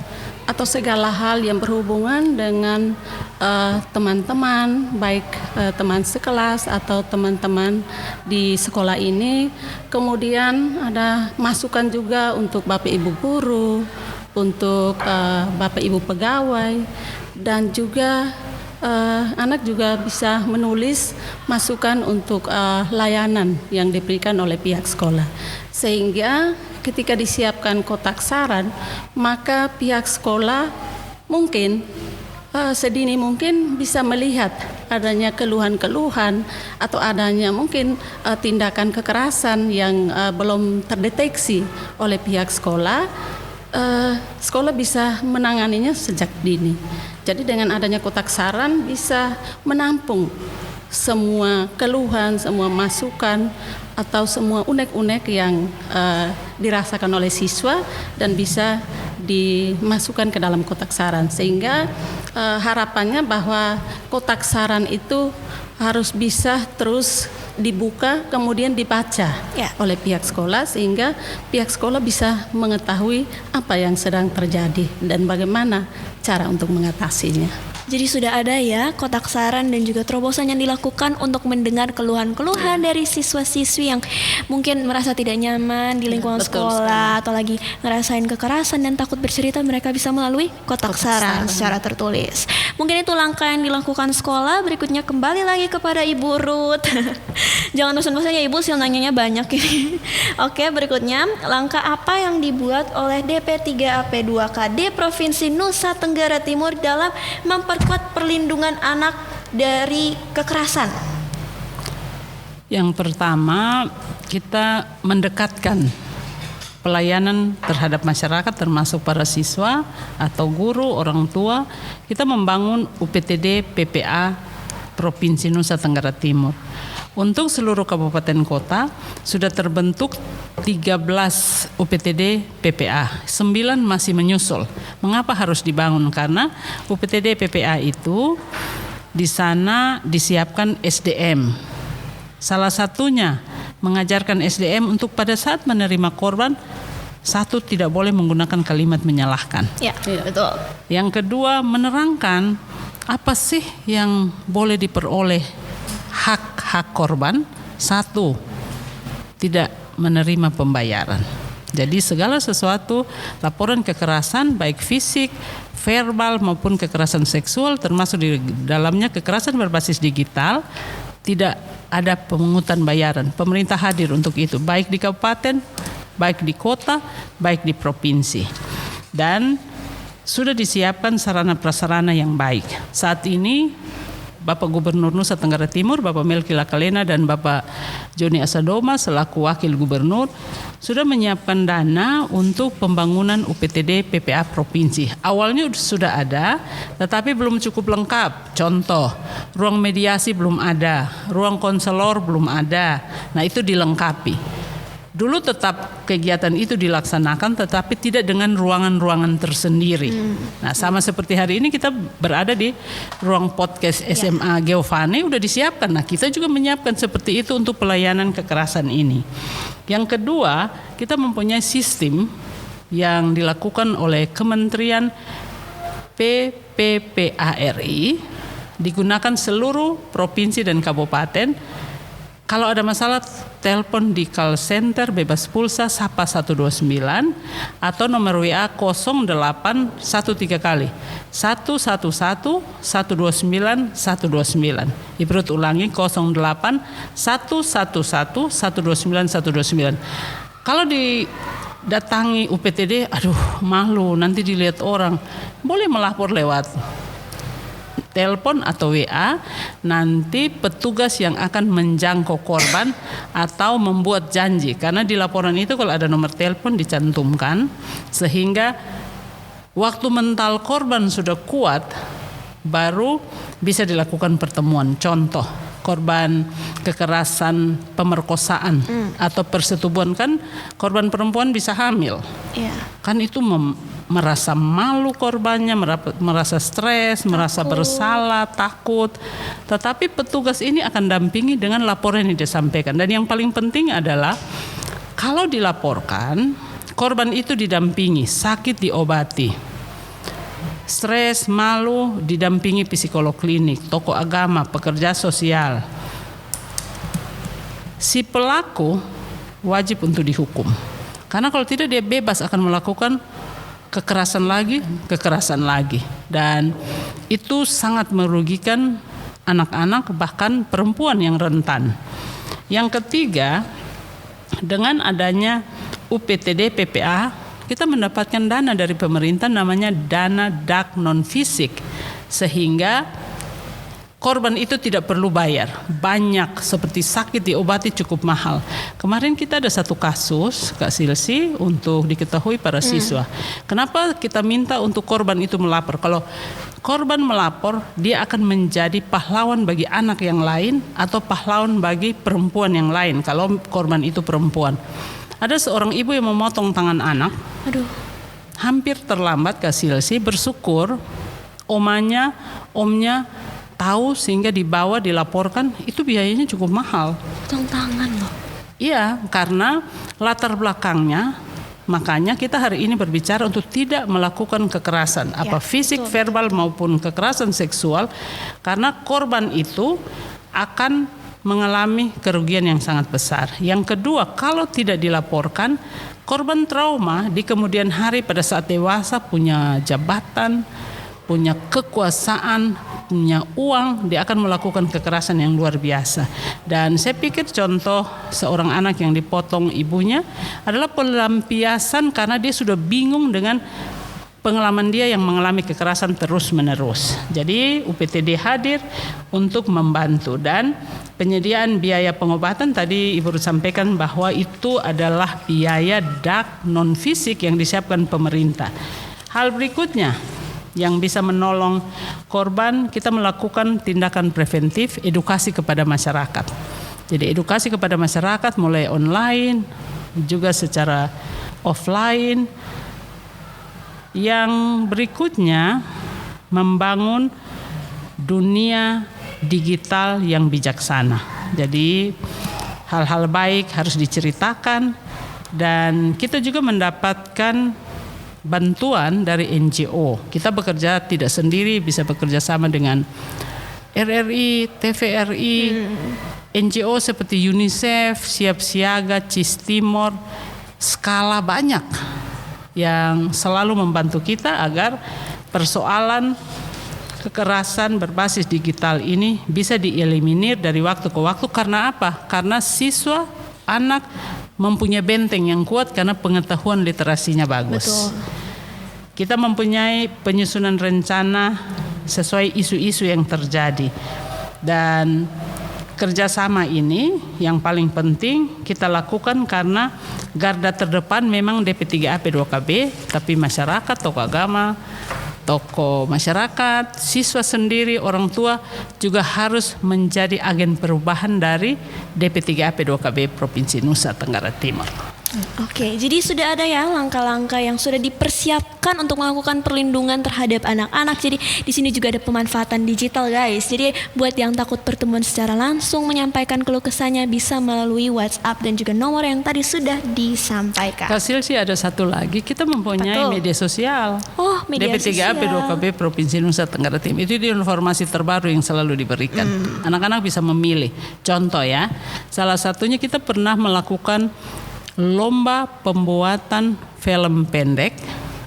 atau segala hal yang berhubungan dengan teman-teman, baik teman sekelas atau teman-teman di sekolah ini. Kemudian ada masukan juga untuk Bapak Ibu guru, untuk Bapak Ibu pegawai, dan juga anak juga bisa menulis masukan untuk layanan yang diberikan oleh pihak sekolah. Sehingga ketika disiapkan kotak saran, maka pihak sekolah mungkin sedini mungkin bisa melihat adanya keluhan-keluhan atau adanya mungkin tindakan kekerasan yang belum terdeteksi oleh pihak sekolah. Sekolah bisa menanganinya sejak dini. Jadi dengan adanya kotak saran bisa menampung semua keluhan, semua masukan atau semua unek-unek yang dirasakan oleh siswa dan bisa dimasukkan ke dalam kotak saran. Sehingga harapannya bahwa kotak saran itu harus bisa terus dibuka kemudian dibaca oleh pihak sekolah sehingga pihak sekolah bisa mengetahui apa yang sedang terjadi dan bagaimana cara untuk mengatasinya. Jadi sudah ada ya kotak saran dan juga terobosan yang dilakukan untuk mendengar keluhan-keluhan dari siswa-siswi yang mungkin merasa tidak nyaman di lingkungan sekolah atau lagi ngerasain kekerasan dan takut bercerita, mereka bisa melalui kotak saran secara tertulis. Mungkin itu langkah yang dilakukan sekolah. Berikutnya kembali lagi kepada Ibu Ruth. Jangan bosan-bosan ya Ibu, sil nanyanya banyak ini. Oke, berikutnya langkah apa yang dibuat oleh DP3AP2KD Provinsi Nusa Tenggara Timur dalam memperkuat perlindungan anak dari kekerasan? Yang pertama, kita mendekatkan pelayanan terhadap masyarakat termasuk para siswa atau guru, orang tua. Kita membangun UPTD PPA Provinsi Nusa Tenggara Timur. Untuk seluruh kabupaten kota sudah terbentuk 13 UPTD PPA, 9 masih menyusul. Mengapa harus dibangun? Karena UPTD PPA itu di sana disiapkan SDM. Salah satunya mengajarkan SDM untuk pada saat menerima korban, satu, tidak boleh menggunakan kalimat menyalahkan. Ya, betul. Yang kedua, menerangkan apa sih yang boleh diperoleh hak korban. Satu, tidak menerima pembayaran. Jadi segala sesuatu laporan kekerasan baik fisik, verbal maupun kekerasan seksual termasuk di dalamnya kekerasan berbasis digital, tidak ada pemungutan bayaran. Pemerintah hadir untuk itu baik di kabupaten, baik di kota, baik di provinsi. dan sudah disiapkan sarana prasarana yang baik. Saat ini Bapak Gubernur Nusa Tenggara Timur, Bapak Melki Lakalena dan Bapak Joni Asadoma selaku Wakil Gubernur sudah menyiapkan dana untuk pembangunan UPTD PPA Provinsi. Awalnya sudah ada, tetapi belum cukup lengkap. Contoh, ruang mediasi belum ada, ruang konselor belum ada. Nah, itu dilengkapi. Dulu tetap kegiatan itu dilaksanakan, tetapi tidak dengan ruangan-ruangan tersendiri. Nah, sama seperti hari ini kita berada di ruang podcast SMA Geovane, udah disiapkan. Nah, kita juga menyiapkan seperti itu untuk pelayanan kekerasan ini. Yang kedua, kita mempunyai sistem yang dilakukan oleh Kementerian PPPARI, digunakan seluruh provinsi dan kabupaten. Kalau ada masalah, telepon di call center bebas pulsa Sapa 129 atau nomor WA 0813 kali 111 129 129. Ibrut ulangi 08 111 129 129. Kalau didatangi UPTD, aduh malu nanti dilihat orang, boleh melapor lewat telepon atau WA, nanti petugas yang akan menjangkau korban atau membuat janji. Karena di laporan itu kalau ada nomor telepon dicantumkan, sehingga waktu mental korban sudah kuat, baru bisa dilakukan pertemuan. Contoh, korban kekerasan pemerkosaan atau persetubuhan, kan korban perempuan bisa hamil. Kan itu merasa malu korbannya, merasa stres, merasa bersalah, takut. Tetapi petugas ini akan dampingi dengan laporan yang disampaikan. Dan yang paling penting adalah kalau dilaporkan, korban itu didampingi, sakit diobati, stres, malu didampingi psikolog klinik, tokoh agama, pekerja sosial. Si pelaku wajib untuk dihukum. Karena kalau tidak dia bebas akan melakukan kekerasan lagi, dan itu sangat merugikan anak-anak bahkan perempuan yang rentan. Yang ketiga, dengan adanya UPTD PPA, kita mendapatkan dana dari pemerintah namanya dana DAK non fisik, sehingga korban itu tidak perlu bayar. Banyak seperti sakit diobati cukup mahal. Kemarin kita ada satu kasus, Kak Silsi, untuk diketahui para siswa. Kenapa kita minta untuk korban itu melapor? Kalau korban melapor, dia akan menjadi pahlawan bagi anak yang lain atau pahlawan bagi perempuan yang lain kalau korban itu perempuan. Ada seorang ibu yang memotong tangan anak. Hampir terlambat, Kak Silsi, bersyukur omnya tahu sehingga dibawa dilaporkan. Itu biayanya cukup mahal. Potong tangan loh. Iya, karena latar belakangnya, makanya kita hari ini berbicara untuk tidak melakukan kekerasan, apa fisik, verbal maupun kekerasan seksual, karena korban itu akan mengalami kerugian yang sangat besar. Yang kedua, kalau tidak dilaporkan, korban trauma di kemudian hari pada saat dewasa punya jabatan, punya kekuasaan, punya uang, dia akan melakukan kekerasan yang luar biasa. Dan saya pikir contoh seorang anak yang dipotong ibunya adalah pelampiasan karena dia sudah bingung dengan pengalaman dia yang mengalami kekerasan terus-menerus. Jadi UPTD hadir untuk membantu, dan penyediaan biaya pengobatan tadi Ibu sampaikan bahwa itu adalah biaya DAK non fisik yang disiapkan pemerintah. Hal berikutnya yang bisa menolong korban, kita melakukan tindakan preventif, edukasi kepada masyarakat. Jadi edukasi kepada masyarakat mulai online, juga secara offline. Yang berikutnya, membangun dunia digital yang bijaksana. Jadi hal-hal baik harus diceritakan, dan kita juga mendapatkan bantuan dari NGO. Kita bekerja tidak sendiri, bisa bekerja sama dengan RRI, TVRI, NGO seperti UNICEF, Siap Siaga, CIS Timor, skala banyak yang selalu membantu kita agar persoalan kekerasan berbasis digital ini bisa dieliminir dari waktu ke waktu. Karena apa? Karena siswa, anak mempunyai benteng yang kuat karena pengetahuan literasinya bagus. Betul. kita mempunyai penyusunan rencana sesuai isu-isu yang terjadi. Dan kerjasama ini yang paling penting kita lakukan karena garda terdepan memang DP3A P2KB, tapi masyarakat, tokoh agama, tokoh masyarakat, siswa sendiri, orang tua juga harus menjadi agen perubahan dari DP3A P2KB Provinsi Nusa Tenggara Timur. Oke, jadi sudah ada ya langkah-langkah yang sudah dipersiapkan untuk melakukan perlindungan terhadap anak-anak. Jadi di sini juga ada pemanfaatan digital, guys. Jadi buat yang takut bertemu secara langsung menyampaikan keluh kesahnya bisa melalui WhatsApp dan juga nomor yang tadi sudah disampaikan. Hasil sih ada satu lagi, kita mempunyai Betul. media sosial. Oh, media DP3A sosial. P2KB Provinsi Nusa Tenggara Timur. Itu informasi terbaru yang selalu diberikan. Anak-anak bisa memilih. Contoh ya, salah satunya kita pernah melakukan lomba pembuatan film pendek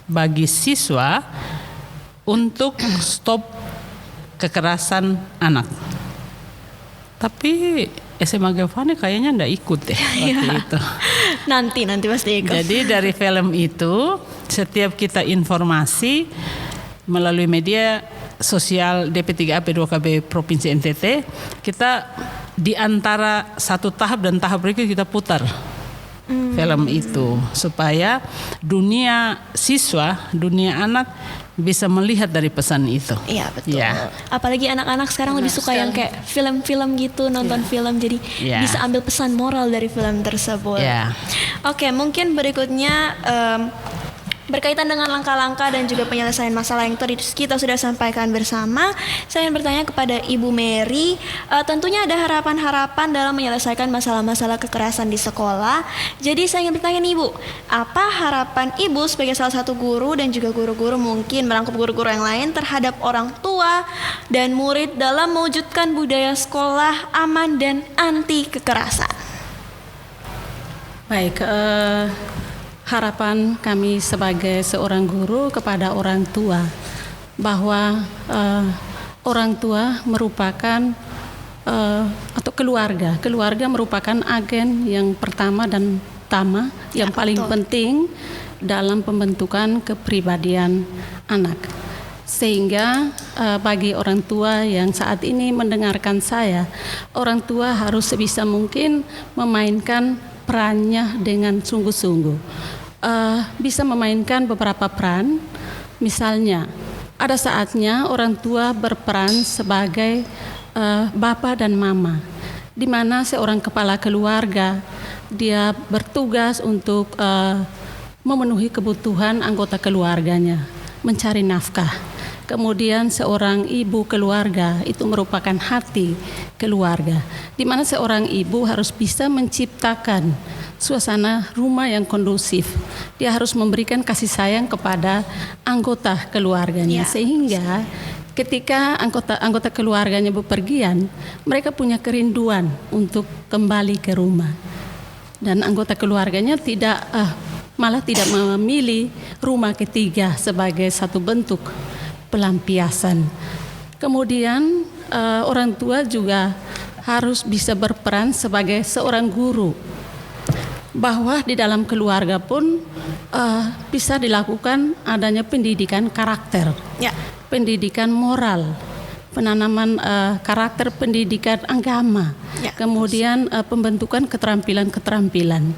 bagi siswa untuk stop kekerasan anak. Tapi SMA Gavane kayaknya enggak ikut deh waktu itu. Nanti pasti ikut. Jadi dari film itu setiap kita informasi melalui media sosial DP3A P2KB Provinsi NTT, kita di antara satu tahap dan tahap berikut kita putar film itu supaya dunia siswa, dunia anak bisa melihat dari pesan itu. Iya betul. Ya. Apalagi anak-anak sekarang lebih suka yang kayak film-film gitu, nonton film, jadi Ya. bisa ambil pesan moral dari film tersebut. Ya. Oke, mungkin berikutnya berkaitan dengan langkah-langkah dan juga penyelesaian masalah yang tadi kita sudah sampaikan bersama, saya ingin bertanya kepada Ibu Mary, tentunya ada harapan-harapan dalam menyelesaikan masalah-masalah kekerasan di sekolah. Jadi saya ingin bertanya nih Ibu, apa harapan Ibu sebagai salah satu guru dan juga guru-guru mungkin merangkup guru-guru yang lain terhadap orang tua dan murid dalam mewujudkan budaya sekolah aman dan anti kekerasan? Baik, harapan kami sebagai seorang guru kepada orang tua bahwa orang tua merupakan atau keluarga merupakan agen yang pertama dan utama yang paling penting dalam pembentukan kepribadian anak. Sehingga bagi orang tua yang saat ini mendengarkan saya, orang tua harus sebisa mungkin memainkan perannya dengan sungguh-sungguh. Bisa memainkan beberapa peran. Misalnya, ada saatnya orang tua berperan sebagai bapak dan mama, di mana seorang kepala keluarga dia bertugas untuk memenuhi kebutuhan anggota keluarganya, mencari nafkah. Kemudian seorang ibu keluarga itu merupakan hati keluarga, di mana seorang ibu harus bisa menciptakan suasana rumah yang kondusif. Dia harus memberikan kasih sayang kepada anggota keluarganya, sehingga ketika anggota keluarganya bepergian, mereka punya kerinduan untuk kembali ke rumah. Dan anggota keluarganya malah tidak memilih rumah ketiga sebagai satu bentuk pelampiasan. Kemudian orang tua juga harus bisa berperan sebagai seorang guru, bahwa di dalam keluarga pun bisa dilakukan adanya pendidikan karakter, pendidikan moral, penanaman karakter, pendidikan agama, kemudian pembentukan keterampilan-keterampilan.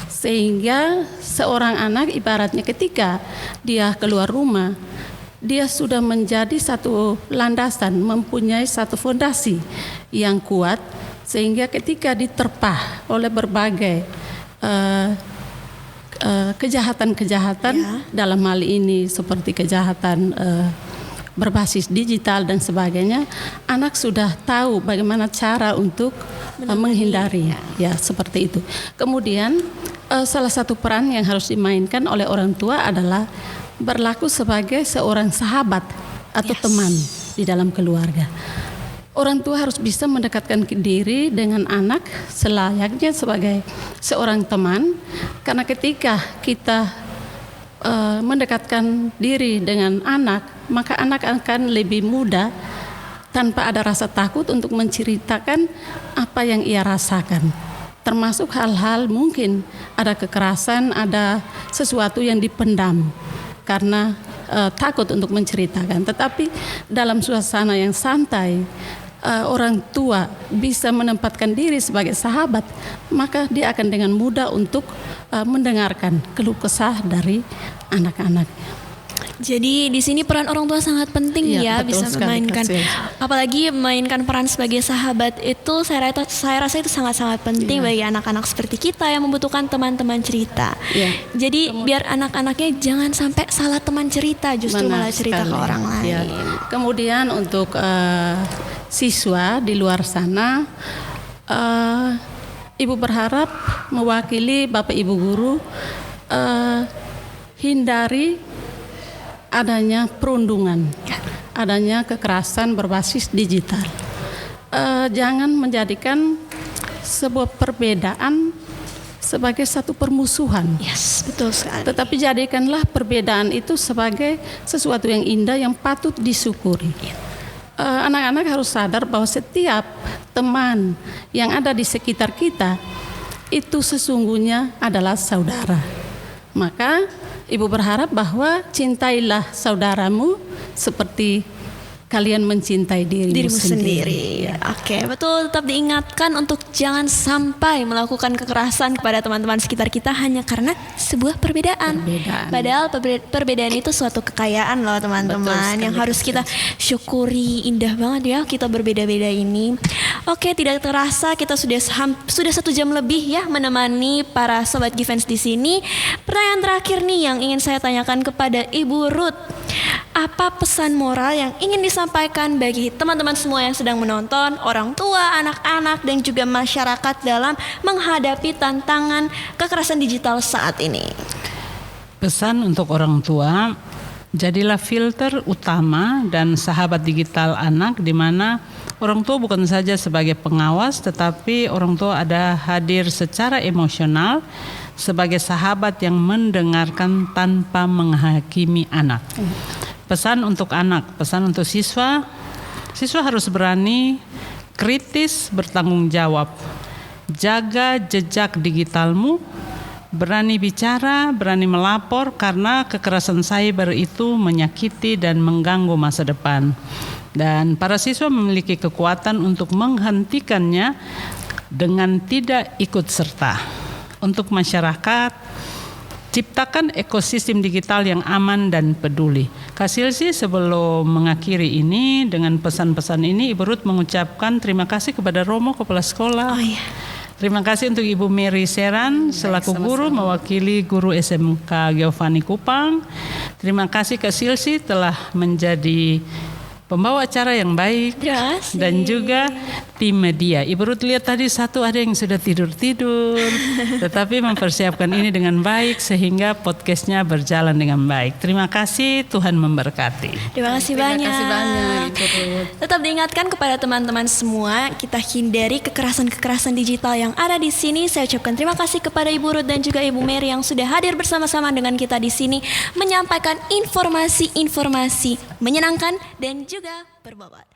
Sehingga seorang anak ibaratnya ketika dia keluar rumah, dia sudah menjadi satu landasan, mempunyai satu fondasi yang kuat, sehingga ketika diterpah oleh berbagai kejahatan-kejahatan, dalam hal ini seperti kejahatan berbasis digital dan sebagainya, anak sudah tahu bagaimana cara untuk menghindari, ya seperti itu. Kemudian salah satu peran yang harus dimainkan oleh orang tua adalah berlaku sebagai seorang sahabat atau teman di dalam keluarga. Orang tua harus bisa mendekatkan diri dengan anak selayaknya sebagai seorang teman, karena ketika kita mendekatkan diri dengan anak, maka anak akan lebih mudah tanpa ada rasa takut untuk menceritakan apa yang ia rasakan, termasuk hal-hal mungkin ada kekerasan, ada sesuatu yang dipendam. karena takut untuk menceritakan. Tetapi dalam suasana yang santai, orang tua bisa menempatkan diri sebagai sahabat, maka dia akan dengan mudah untuk mendengarkan keluh kesah dari anak-anaknya. Jadi di sini peran orang tua sangat penting Iya, ya, betul bisa sekali, memainkan, Kak Sil. apalagi memainkan peran sebagai sahabat itu saya rasa itu sangat-sangat penting bagi anak-anak seperti kita yang membutuhkan teman-teman cerita. Iya. Jadi biar anak-anaknya jangan sampai salah teman cerita, justru Benar malah cerita ke sekali. orang lain. Ya. Kemudian untuk siswa di luar sana, Ibu berharap mewakili Bapak Ibu guru, hindari adanya perundungan, adanya kekerasan berbasis digital. Jangan menjadikan sebuah perbedaan sebagai satu permusuhan. Yes, betul sekali. Tetapi jadikanlah perbedaan itu sebagai sesuatu yang indah yang patut disyukuri. Anak-anak harus sadar bahwa setiap teman yang ada di sekitar kita itu sesungguhnya adalah saudara. Maka Ibu berharap bahwa cintailah saudaramu seperti kalian mencintai dirimu sendiri. Ya. Oke, betul, tetap diingatkan untuk jangan sampai melakukan kekerasan kepada teman-teman sekitar kita hanya karena sebuah perbedaan. Padahal perbedaan itu suatu kekayaan loh teman-teman, yang harus kita syukuri. Indah banget ya kita berbeda-beda ini. Oke, tidak terasa kita sudah 1 jam lebih ya menemani para sobat Givens di sini. Pertanyaan terakhir nih yang ingin saya tanyakan kepada Ibu Ruth. Apa pesan moral yang ingin disampaikan bagi teman-teman semua yang sedang menonton, orang tua, anak-anak, dan juga masyarakat dalam menghadapi tantangan kekerasan digital saat ini? Pesan untuk orang tua, jadilah filter utama dan sahabat digital anak, di mana orang tua bukan saja sebagai pengawas, tetapi orang tua ada hadir secara emosional sebagai sahabat yang mendengarkan tanpa menghakimi anak. Pesan untuk anak, pesan untuk siswa harus berani kritis bertanggung jawab. Jaga jejak digitalmu, berani bicara, berani melapor, karena kekerasan cyber itu menyakiti dan mengganggu masa depan. Dan para siswa memiliki kekuatan untuk menghentikannya dengan tidak ikut serta. Untuk masyarakat, ciptakan ekosistem digital yang aman dan peduli. Kak Silsi, sebelum mengakhiri ini dengan pesan-pesan ini, Ibu Ruth mengucapkan terima kasih kepada Romo, kepala sekolah. Oh iya. Terima kasih untuk Ibu Mary Seran selaku guru mewakili guru SMK Giovanni Kupang. Terima kasih Kak Silsi telah menjadi pembawa acara yang baik. Terima kasih. Dan juga tim media. Ibu Ruth lihat tadi ada yang sudah tidur-tidur, tetapi mempersiapkan ini dengan baik sehingga podcastnya berjalan dengan baik. Terima kasih, Tuhan memberkati. Terima kasih banyak. Terima kasih banyak, Ibu Ruth. Tetap diingatkan kepada teman-teman semua, kita hindari kekerasan-kekerasan digital yang ada di sini. Saya ucapkan terima kasih kepada Ibu Ruth dan juga Ibu Mary yang sudah hadir bersama-sama dengan kita di sini menyampaikan informasi-informasi menyenangkan dan juga berbobot.